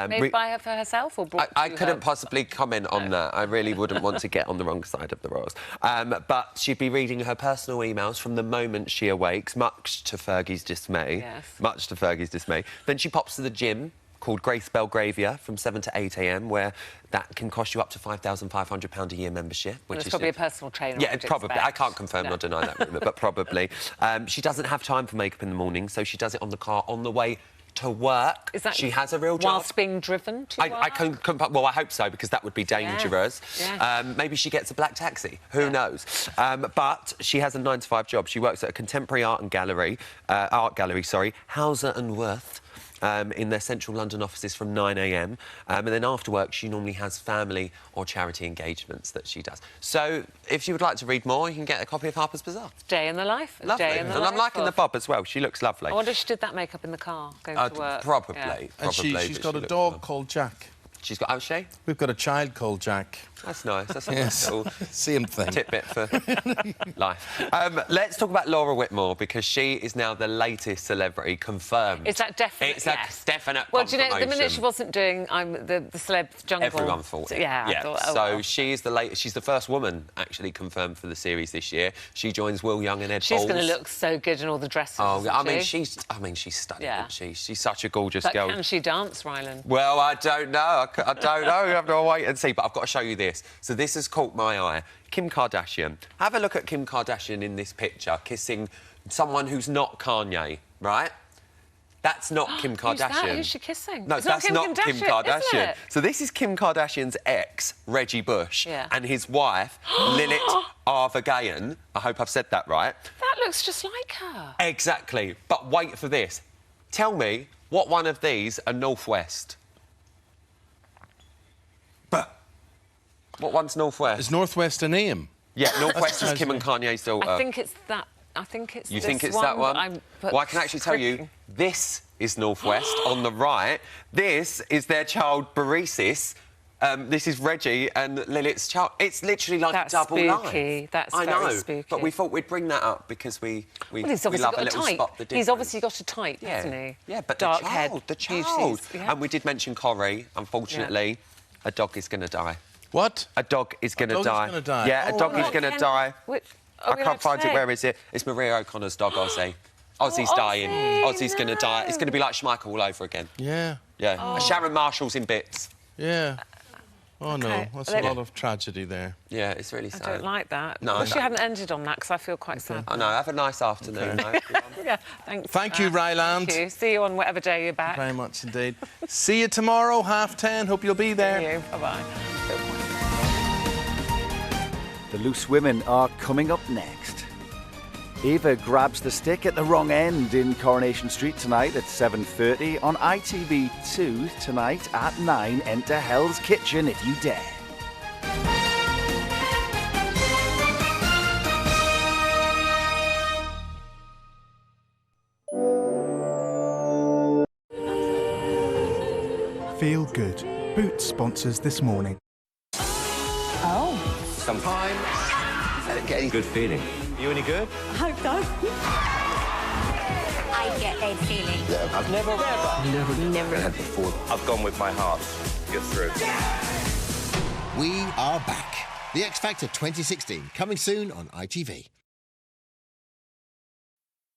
Made by her for herself or brought I to couldn't her? possibly comment on that. I really wouldn't want to get on the wrong side of the royals. But she'd be reading her personal emails from the moment she awakes, much to Fergie's dismay. Yes. Much to Fergie's dismay. Then she pops to the gym, called Grace Belgravia, from 7 to 8 a.m, where that can cost you up to £5,500 a year membership. Which It's is probably a personal trainer. Yeah, I would probably. expect. I can't confirm nor deny that rumour, but probably. She doesn't have time for makeup in the morning, so she does it on the car on the way to work. Is that she has a real job. whilst being driven to work? I couldn't... Well, I hope so, because that would be dangerous. Yes. Maybe she gets a black taxi. Who knows? But she has a 9-to-5 job. She works at a contemporary art gallery, Hauser and Worth, in their central London offices from 9 a.m. And then after work, she normally has family or charity engagements that she does. So if you would like to read more, you can get a copy of Harper's Bazaar. Day in the life. Lovely. Day in the And life I'm liking of... the bob as well. She looks lovely. I wonder if she did that makeup in the car going to work. Probably. Yeah. And she's got a dog called Jack. She's got... Oh, she? We've got a child called Jack. That's nice. That's a Yes. nice little Same thing. tidbit for life. Let's talk about Laura Whitmore, because she is now the latest celebrity confirmed. Is that definite? It's a definite Well, do you know, the minute confirmation. she wasn't doing the celeb jungle... Everyone thought it. Yeah, I thought, oh, so well. she is the latest. She's the first woman actually confirmed for the series this year. She joins Will Young and Ed She's Balls. going to look so good in all the dresses. Oh, isn't I mean, she? she's stunning. Yeah. Isn't she? She's such a gorgeous But girl. can she dance, Rylan? Well, I don't know. I don't know. You have to wait and see. But I've got to show you this. So this has caught my eye. Kim Kardashian. Have a look at Kim Kardashian in this picture, kissing someone who's not Kanye, right? That's not Kim Kardashian. Who's that? Who's she kissing? No, It's that's not Kim isn't Kardashian. it? So this is Kim Kardashian's ex, Reggie Bush, and his wife, Lilith Arvagayan. I hope I've said that right. That looks just like her. Exactly. But wait for this. Tell me what one of these are Northwest. What one's Northwest? Is Northwest a name? Yeah, Northwest is Kim and Kanye's daughter. I think it's that. I think it's You this think it's one, that one? but Well, I can actually tell you, this is Northwest on the right. This is their child, Beresis. This is Reggie and Lilith's child. It's literally like That's a double spooky. life. That's I very know, spooky. but we thought we'd bring that up because we Well, he's obviously love got a little type. spot the difference. He's obviously got a type, Yeah. hasn't he? Yeah, but dark the head, child, the beauties, child. yeah. And we did mention Corrie. Unfortunately, a dog is going to die. What? A dog is going to dog is die. gonna die? Yeah, a Oh, dog is right. going to die. I we can't find it. today? Where is it? It's Maria O'Connor's dog, Ozzy. Ozzy's dying. Ozzy's going to die. It's going to be like Schmeichel all over again. Yeah. Yeah. Oh. Sharon Marshall's in bits. Yeah. Oh, no. Okay. That's a lot of tragedy there. Yeah, it's really sad. I don't like that. No, I wish no. you hadn't ended on that, because I feel quite sad. I know. Have a nice afternoon. Okay. Yeah, thanks. Thank you, Ryland. Thank you. See you on whatever day you're back. Very much indeed. See you tomorrow, 10:30. Hope you'll be there. See you. Bye-bye. The Loose Women are coming up next. Eva grabs the stick at the wrong end in Coronation Street tonight at 7:30. On ITV2 tonight at 9. Enter Hell's Kitchen if you dare. Feel Good. Boots sponsors This Morning. Oh. Sometimes getting good feeling. You any good? I hope so. I get a feeling. Yeah, I've never Never. before. I've gone with my heart. You're through. We are back. The X Factor 2016, coming soon on ITV.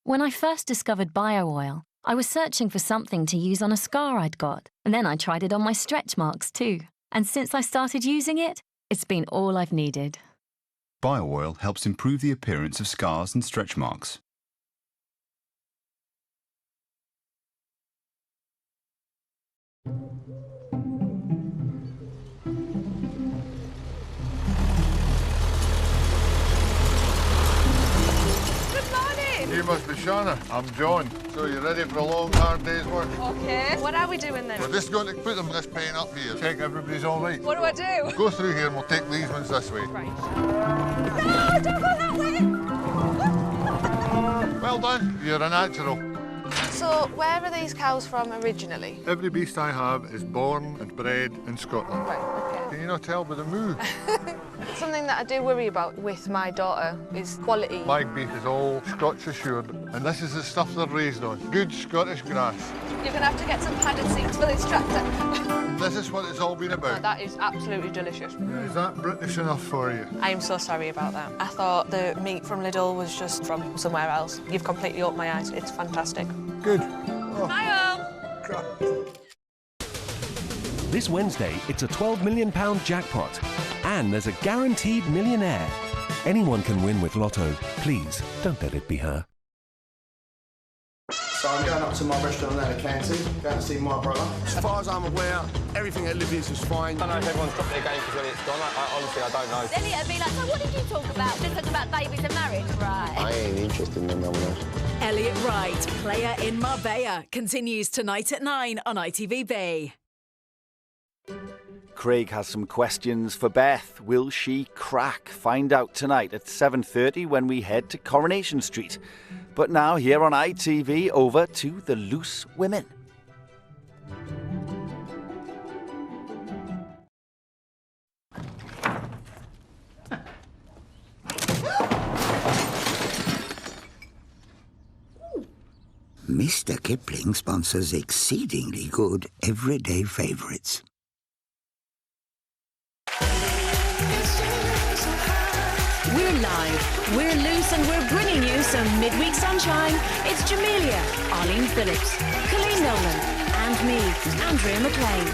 When I first discovered bio oil, I was searching for something to use on a scar I'd got, and then I tried it on my stretch marks too. And since I started using it, it's been all I've needed. Bio oil helps improve the appearance of scars and stretch marks. You must be Shauna. I'm John. So you ready for a long, hard day's work? OK. What are we doing then? We're just going to put them this pen up here. Check everybody's all right. What do I do? Go through here and we'll take these ones this way. Right. No, don't go that way! Well done. You're a natural. So, where are these cows from originally? Every beast I have is born and bred in Scotland. Right, OK. Can you not tell by the moo? Something that I do worry about with my daughter is quality. My beef is all Scotch assured, and this is the stuff they're raised on. Good Scottish grass. You're going to have to get some padded seats for this tractor. This is what it's all been about. No, that is absolutely delicious. Is that British enough for you? I am so sorry about that. I thought the meat from Lidl was just from somewhere else. You've completely opened my eyes. It's fantastic. Good. Hi, This Wednesday, it's a £12 million jackpot. And there's a guaranteed millionaire. Anyone can win with Lotto. Please, don't let it be her. So I'm going up to my restaurant there at Canty, going to see my brother. As far as I'm aware, everything at Libya's is fine. I don't know if everyone's dropped their game because when it's gone. Honestly, I don't know. Elliot would be like, so what did you talk about? Just talking about babies and marriage, right? I ain't interested in no one else. Elliot Wright, player in Marbella, continues tonight at 9 on ITV. Craig has some questions for Beth. Will she crack? Find out tonight at 7:30 when we head to Coronation Street. But now here on ITV, over to the Loose Women. Mr. Kipling sponsors exceedingly good everyday favourites. We're live, we're loose, and we're bringing you some midweek sunshine. It's Jamelia, Arlene Phillips, Colleen Nolan, and me, Andrea McLean.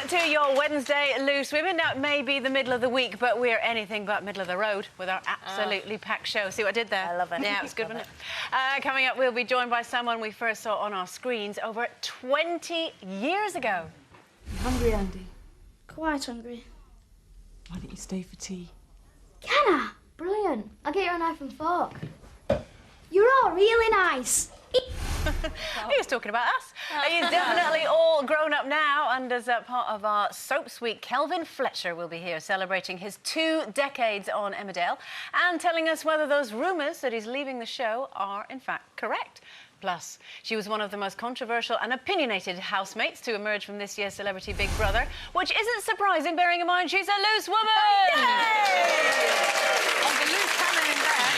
To your Wednesday Loose Women. Now, it may be the middle of the week, but we're anything but middle of the road with our absolutely packed show. See what I did there? I love it. Yeah, it was good, wasn't it? Coming up, we'll be joined by someone we first saw on our screens over 20 years ago. Hungry, Andy? Quite hungry. Why don't you stay for tea? Can I? Brilliant. I'll get you a knife and fork. You're all really nice. He was talking about us. He's definitely all grown up now, and as a part of our Soaps Week, Kelvin Fletcher will be here celebrating his 2 decades on Emmerdale and telling us whether those rumours that he's leaving the show are in fact correct. Plus, she was one of the most controversial and opinionated housemates to emerge from this year's Celebrity Big Brother, which isn't surprising, bearing in mind she's a loose woman! Oh, the loose cannon in there.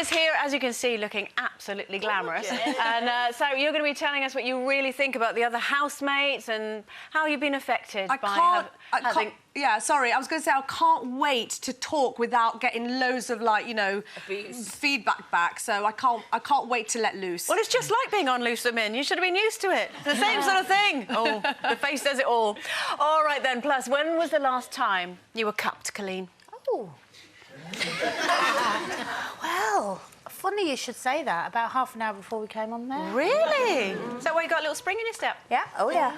Is here, as you can see, looking absolutely glamorous. And so you're going to be telling us what you really think about the other housemates and how you've been affected by having... Yeah, sorry, I was going to say I can't wait to talk without getting loads of, like, you know, feedback back. So I can't wait to let loose. Well, it's just like being on Loose Women. You should have been used to it. The same sort of thing. Oh, the face says it all. All right, then. Plus, when was the last time you were cupped, Colleen? Oh. Well, funny you should say that. About half an hour before we came on there. Really? Is that why you got a little spring in your step? Yeah. Oh, yeah.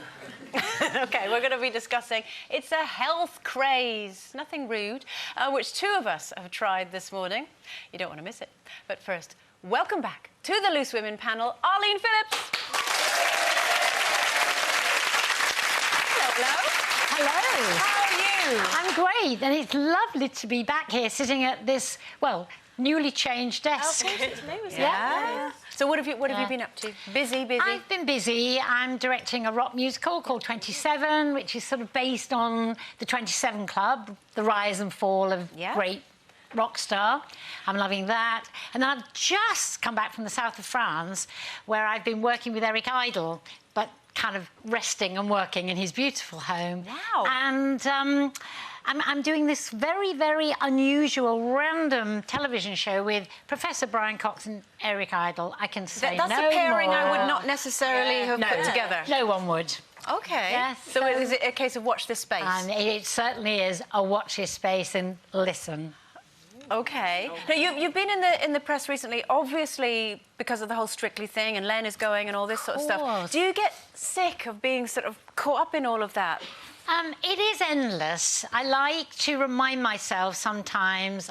OK, we're going to be discussing It's a Health Craze, nothing rude, which 2 of us have tried this morning. You don't want to miss it. But first, welcome back to the Loose Women panel, Arlene Phillips. Hello. Hello. How are you? I'm great, and it's lovely to be back here sitting at this, well, newly changed desk. Oh, it's new, isn't it? Yeah. So what have you been up to? Busy? I've been busy. I'm directing a rock musical called 27, which is sort of based on the 27 Club, the rise and fall of great rock star. I'm loving that. And then I've just come back from the south of France, where I've been working with Eric Idle, but kind of resting and working in his beautiful home. Wow. And I'm doing this very, very unusual, random television show with Professor Brian Cox and Eric Idle. I can say That's no a pairing more. I would not necessarily have put together. No one would. OK. Yes, so is it a case of watch this space? And it certainly is a watch this space and listen. OK. Now, you've been in the press recently, obviously because of the whole Strictly thing, and Len is going and all this sort of stuff. Do you get sick of being sort of caught up in all of that? It is endless. I like to remind myself sometimes